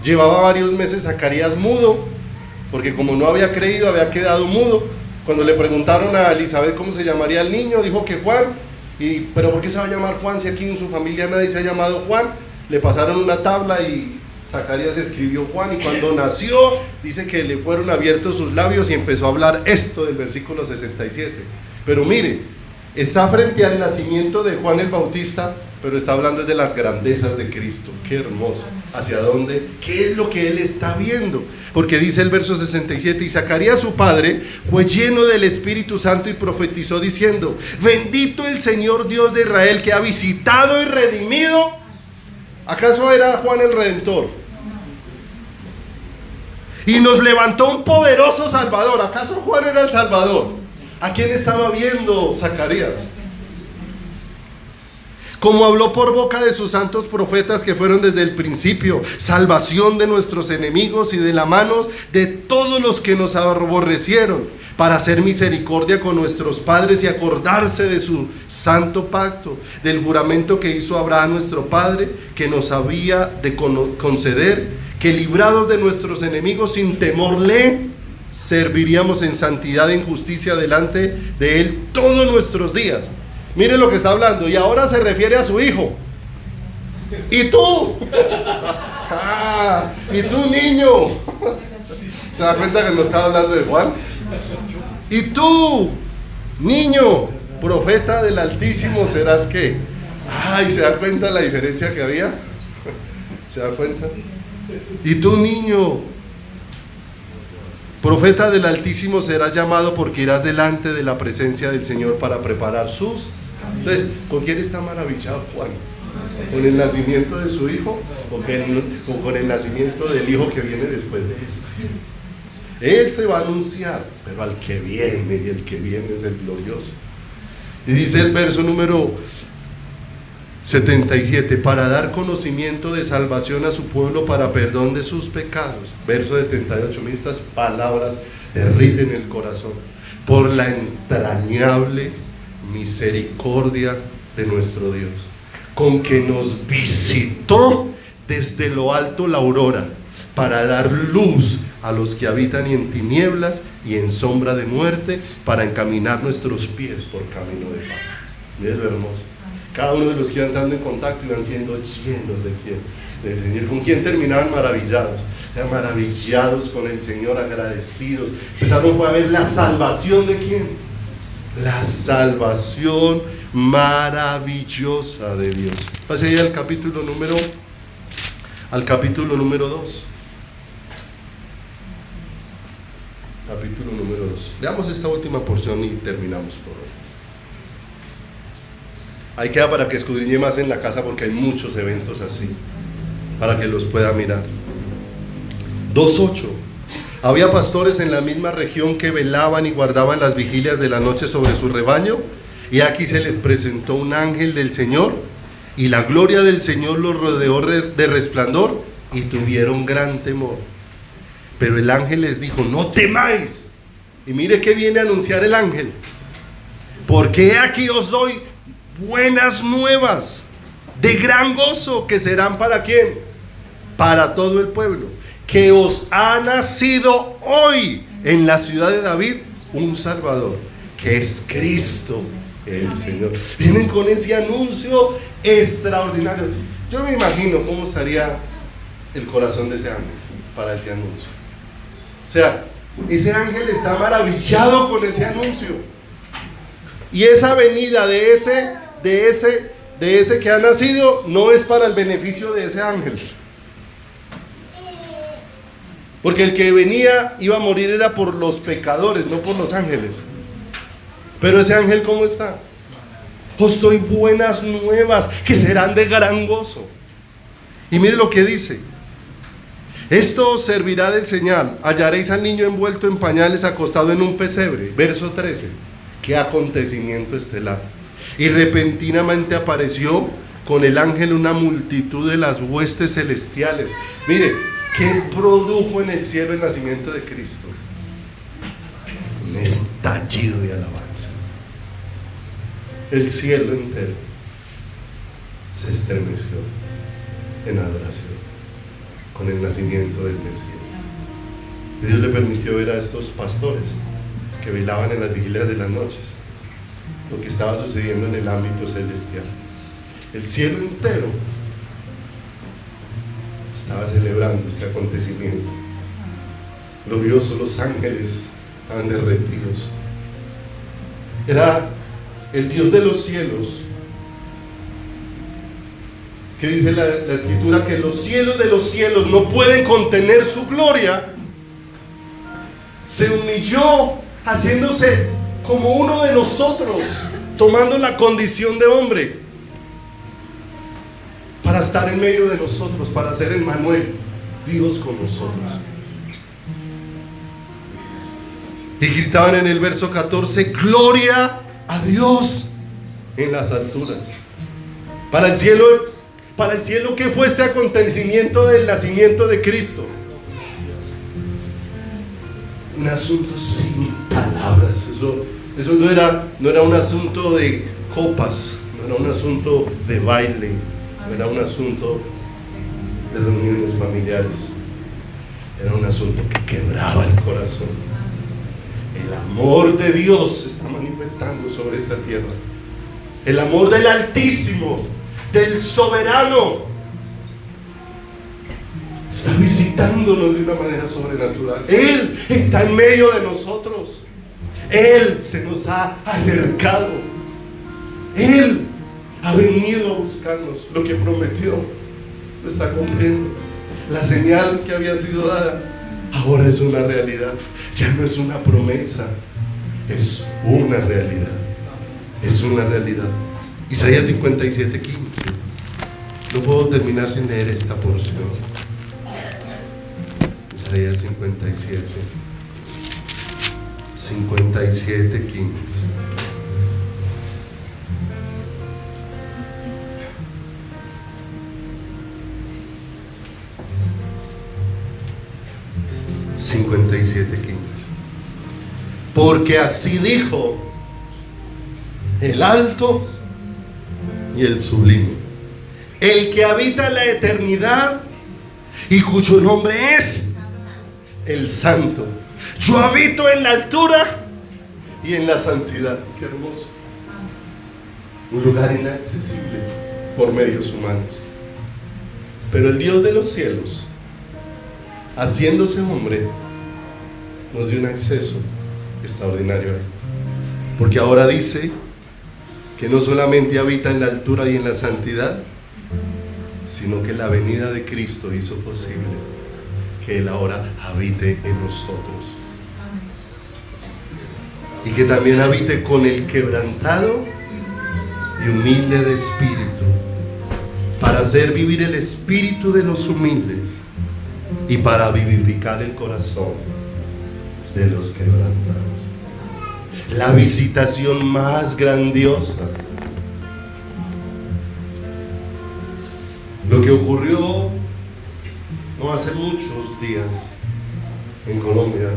llevaba varios meses Zacarías mudo, porque como no había creído, había quedado mudo. Cuando le preguntaron a Elizabeth cómo se llamaría el niño, dijo que Juan. Pero ¿por qué se va a llamar Juan si aquí en su familia nadie se ha llamado Juan? Le pasaron una tabla y Zacarías escribió Juan, y cuando nació dice que le fueron abiertos sus labios y empezó a hablar esto del versículo 67. Pero mire, está frente al nacimiento de Juan el Bautista, pero está hablando de las grandezas de Cristo. Qué hermoso. ¿Hacia dónde? ¿Qué es lo que él está viendo? Porque dice el verso 67, y Zacarías su padre fue lleno del Espíritu Santo y profetizó diciendo: bendito el Señor Dios de Israel, que ha visitado y redimido. ¿Acaso era Juan el Redentor? Y nos levantó un poderoso Salvador. ¿Acaso Juan era el Salvador? ¿A quién estaba viendo Zacarías? Como habló por boca de sus santos profetas que fueron desde el principio, salvación de nuestros enemigos y de la mano de todos los que nos aborrecieron, para hacer misericordia con nuestros padres y acordarse de su santo pacto, del juramento que hizo Abraham nuestro padre, que nos había de conceder, que librados de nuestros enemigos sin temor le serviríamos en santidad e en justicia delante de él todos nuestros días. Miren lo que está hablando, y ahora se refiere a su hijo. ¿Y tú? ¿Y tú, niño? ¿Se da cuenta que no estaba hablando de Juan? ¿Y tú, niño, profeta del Altísimo, serás qué? Ay, ¿se da cuenta la diferencia que había? ¿Se da cuenta? ¿Y tú, niño, profeta del Altísimo, serás llamado, porque irás delante de la presencia del Señor para preparar sus? Entonces, ¿con quién está maravillado Juan? ¿Con el nacimiento de su hijo o con el nacimiento del hijo que viene después de este? Él se va a anunciar, pero al que viene, y el que viene es el glorioso. Y dice el verso número 77, para dar conocimiento de salvación a su pueblo para perdón de sus pecados. Verso 78, estas palabras derriten el corazón. Por la entrañable misericordia de nuestro Dios, con que nos visitó desde lo alto la aurora, para dar luz a los que habitan en tinieblas y en sombra de muerte, para encaminar nuestros pies por camino de paz. Miren lo hermoso. Cada uno de los que iban dando en contacto iban siendo llenos de quién, del Señor. ¿Con quién terminaban? Maravillados. O sea, maravillados con el Señor, agradecidos. Empezaron a ver la salvación de quién, la salvación maravillosa de Dios. Pase ahí al capítulo número 2. Capítulo número 2. Leamos esta última porción y terminamos por hoy. Ahí queda para que escudriñe más en la casa, porque hay muchos eventos así, para que los pueda mirar. 2:8. Había pastores en la misma región que velaban y guardaban las vigilias de la noche sobre su rebaño, y aquí se les presentó un ángel del Señor, y la gloria del Señor los rodeó de resplandor, y tuvieron gran temor. Pero el ángel les dijo: no temáis. Y mire que viene a anunciar el ángel: porque aquí os doy buenas nuevas de gran gozo, que serán ¿para quién? Para todo el pueblo. que os ha nacido hoy en la ciudad de David un Salvador, que es Cristo el Señor. Vienen con ese anuncio extraordinario. Yo me imagino cómo estaría el corazón de ese ángel para ese anuncio. O sea, ese ángel está maravillado con ese anuncio. Y esa venida de ese que ha nacido no es para el beneficio de ese ángel. Porque el que venía iba a morir era por los pecadores, no por los ángeles. Pero ese ángel, ¿cómo está? Os doy buenas nuevas que serán de gran gozo. Y mire lo que dice: esto os servirá de señal, hallaréis al niño envuelto en pañales, acostado en un pesebre. Verso 13. Qué acontecimiento estelar. Y repentinamente apareció con el ángel una multitud de las huestes celestiales. Mire, ¿qué produjo en el cielo el nacimiento de Cristo? Un estallido de alabanza. El cielo entero se estremeció en adoración con el nacimiento del Mesías. Dios le permitió ver a estos pastores que velaban en las vigilias de las noches lo que estaba sucediendo en el ámbito celestial. El cielo entero estaba celebrando este acontecimiento glorioso. Los ángeles estaban derretidos. Era el Dios de los cielos, que dice la escritura que los cielos de los cielos no pueden contener su gloria. Se humilló haciéndose como uno de nosotros, tomando la condición de hombre para estar en medio de nosotros, para ser Emmanuel, Dios con nosotros. Y gritaban en el verso 14: gloria a Dios en las alturas. Para el cielo, ¿qué fue este acontecimiento del nacimiento de Cristo? Un asunto sin palabras. Eso no era un asunto de copas, no era un asunto de baile, no era un asunto de reuniones familiares. Era un asunto que quebraba el corazón. El amor de Dios se está manifestando sobre esta tierra. El amor del Altísimo, del Soberano, está visitándonos de una manera sobrenatural. Él está en medio de nosotros. Él se nos ha acercado. Él ha venido a buscarnos. Lo que prometió lo está cumpliendo. La señal que había sido dada ahora es una realidad. Ya no es una promesa, es una realidad. Es una realidad. Isaías 57:15. No puedo terminar sin leer esta porción. Isaías 57:15. Porque así dijo el alto y el sublime, el que habita en la eternidad y cuyo nombre es el Santo. Yo habito en la altura y en la santidad. Qué hermoso. Un lugar inaccesible por medios humanos. Pero el Dios de los cielos, haciéndose hombre, nos dio un acceso extraordinario a Él. Porque ahora dice que no solamente habita en la altura y en la santidad, sino que la venida de Cristo hizo posible que Él ahora habite en nosotros. Y que también habite con el quebrantado y humilde de espíritu, para hacer vivir el espíritu de los humildes y para vivificar el corazón de los quebrantados. La visitación más grandiosa. Lo que ocurrió no hace muchos días en Colombia.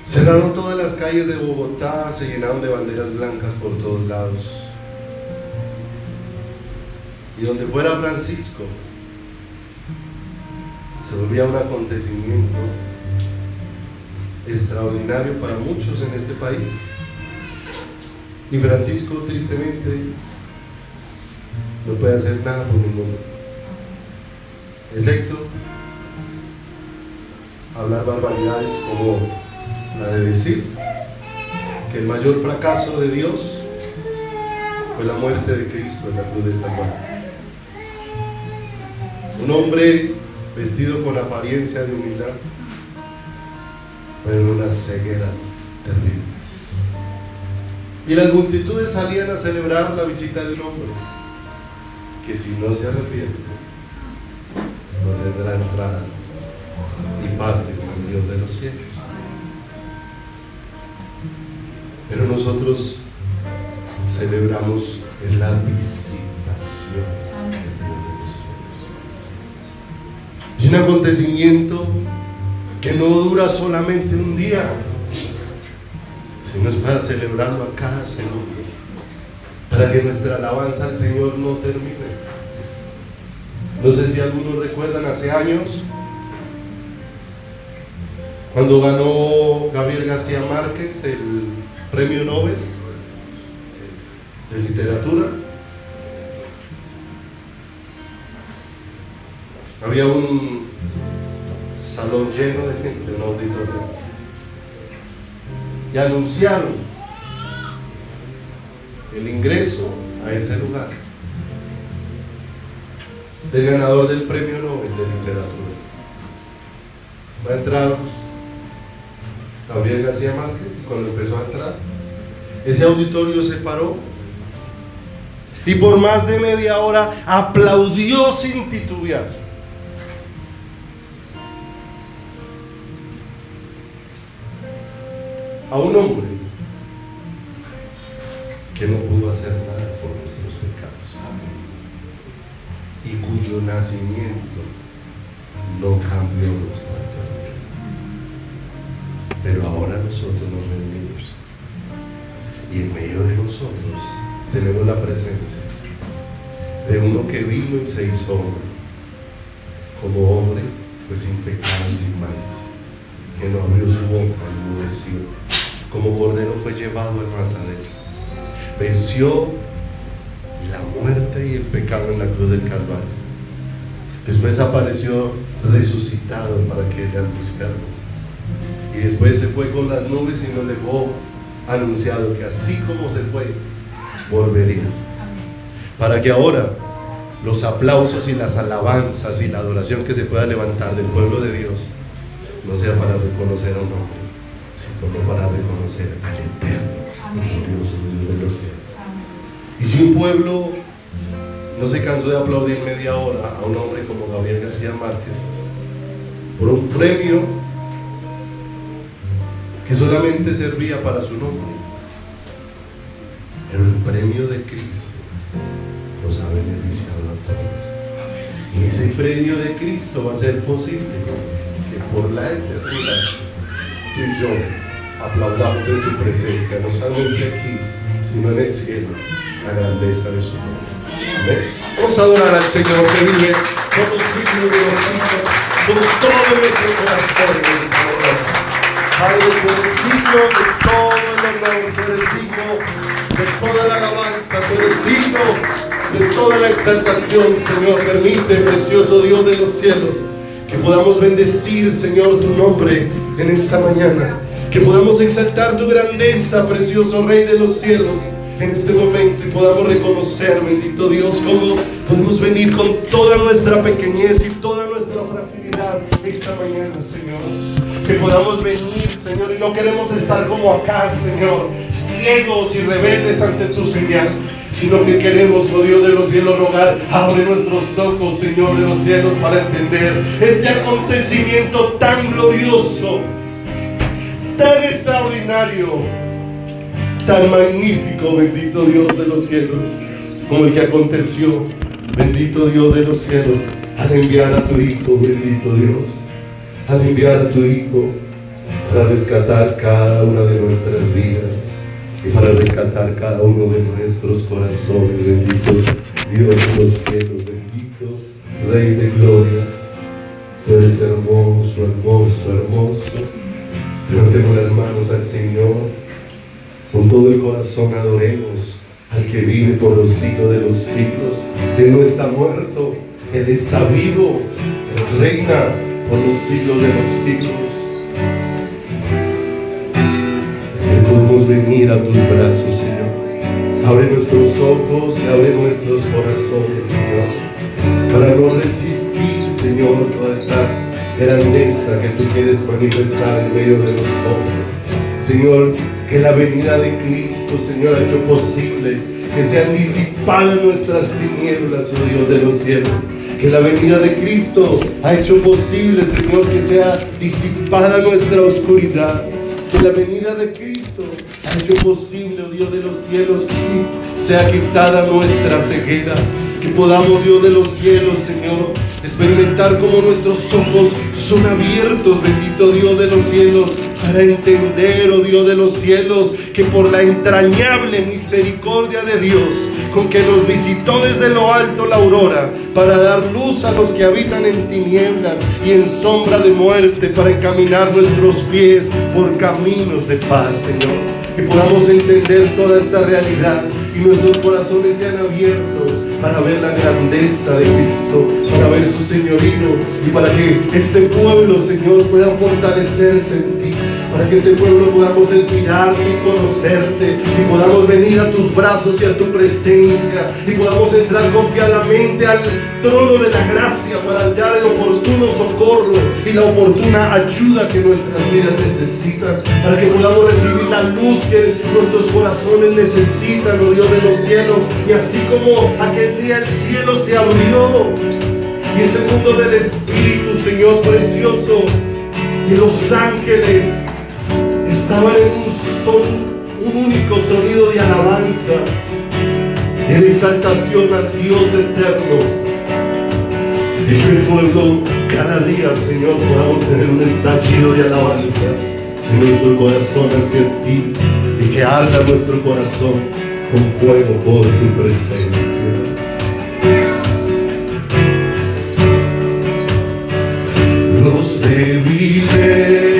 Cerraron todas las calles de Bogotá, se llenaron de banderas blancas por todos lados. Y donde fuera Francisco, se volvía un acontecimiento extraordinario para muchos en este país. Y Francisco, tristemente, no puede hacer nada por ninguno, excepto hablar barbaridades como la de decir que el mayor fracaso de Dios fue la muerte de Cristo en la cruz del Calvario. Un hombre vestido con apariencia de humildad, pero una ceguera terrible. Y las multitudes salían a celebrar la visita de un hombre que, si no se arrepiente, no tendrá entrada ni parte con Dios de los cielos. Pero nosotros celebramos la visitación de Dios de los cielos. Y un acontecimiento que no dura solamente un día, sino es para celebrarlo a cada segundo, para que nuestra alabanza al Señor no termine. No sé si algunos recuerdan hace años, cuando ganó Gabriel García Márquez el Premio Nobel de Literatura. Había un salón lleno de gente, un auditorio, y anunciaron el ingreso a ese lugar del ganador del Premio Nobel de Literatura. Va a entrar Gabriel García Márquez, y cuando empezó a entrar, ese auditorio se paró y por más de media hora aplaudió sin titubear. A un hombre que no pudo hacer nada por nuestros pecados y cuyo nacimiento no cambió nuestra eternidad. Pero ahora nosotros nos reunimos y en medio de nosotros tenemos la presencia de uno que vino y se hizo hombre, como hombre, pues sin pecado y sin males, que no abrió su boca y enmudeció, como cordero fue llevado al matadero, venció la muerte y el pecado en la cruz del Calvario. Después apareció resucitado para que le buscarnos, y después se fue con las nubes y nos dejó anunciado que así como se fue, volvería, para que ahora los aplausos y las alabanzas y la adoración que se pueda levantar del pueblo de Dios no sea para reconocer a un hombre, sino para reconocer al eterno y glorioso Dios de los cielos. Y si un pueblo no se cansó de aplaudir media hora a un hombre como Gabriel García Márquez por un premio que solamente servía para su nombre, pero el premio de Cristo nos ha beneficiado a todos, y ese premio de Cristo va a ser posible que por la eternidad tú y yo aplaudamos en su presencia, no solamente aquí, sino en el cielo, la grandeza de su nombre. Amén. Vamos a adorar al Señor que vive con un signo de los siglos, con todo nuestro corazón. Padre, tú eres digno de todo el honor, tú eres digno de toda la alabanza, tú eres digno de toda la exaltación, Señor. Permite, precioso Dios de los cielos, que podamos bendecir, Señor, tu nombre en esta mañana, que podamos exaltar tu grandeza, precioso Rey de los cielos, en este momento, y podamos reconocer, bendito Dios, cómo podemos venir con toda nuestra pequeñez y toda nuestra fragilidad esta mañana, Señor. Que podamos venir, Señor, y no queremos estar como acá, Señor, ciegos y rebeldes ante tu señal, sino que queremos, oh Dios de los cielos, rogar, abre nuestros ojos, Señor de los cielos, para entender este acontecimiento tan glorioso, tan extraordinario, tan magnífico, bendito Dios de los cielos, como el que aconteció, bendito Dios de los cielos, al enviar a tu Hijo, bendito Dios, al enviar a tu Hijo para rescatar cada una de nuestras vidas y para rescatar cada uno de nuestros corazones. Bendito Dios de los cielos, bendito Rey de gloria, tú eres hermoso, hermoso, hermoso. Levantemos las manos al Señor. Con todo el corazón adoremos al que vive por los siglos de los siglos. Él no está muerto, Él está vivo. Él reina por los siglos de los siglos. Podemos venir a tus brazos, Señor. Abre nuestros ojos y abre nuestros corazones, Señor, para no resistir, Señor, toda esta grandeza que tú quieres manifestar en medio de nosotros. Señor, que la venida de Cristo, Señor, ha hecho posible que sean disipadas nuestras tinieblas, oh Dios de los cielos. Que la venida de Cristo ha hecho posible, Señor, que sea disipada nuestra oscuridad. Que la venida de Cristo ha hecho posible, oh Dios de los cielos, que sea quitada nuestra ceguera. Que podamos, Dios de los cielos, Señor, experimentar como nuestros ojos son abiertos, bendito Dios de los cielos, para entender, oh Dios de los cielos, que por la entrañable misericordia de Dios, con que nos visitó desde lo alto la aurora, para dar luz a los que habitan en tinieblas y en sombra de muerte, para encaminar nuestros pies por caminos de paz, Señor. Que podamos entender toda esta realidad y nuestros corazones sean abiertos para ver la grandeza de Cristo, para ver su señorío y para que este pueblo, Señor, pueda fortalecerse en ti, para que este pueblo podamos inspirarte y conocerte y podamos venir a tus brazos y a tu presencia y podamos entrar confiadamente al trono de la gracia para hallar el oportuno socorro y la oportuna ayuda que nuestras vidas necesitan, para que podamos recibir la luz que nuestros corazones necesitan, oh Dios de los cielos, y así como aquel día el cielo se abrió y ese mundo del Espíritu, Señor precioso, y los ángeles estaban en un único sonido de alabanza y de exaltación al Dios eterno. Ese pueblo, cada día, Señor, podamos tener un estallido de alabanza en nuestro corazón hacia ti y que arda nuestro corazón con fuego por tu presencia. Los débiles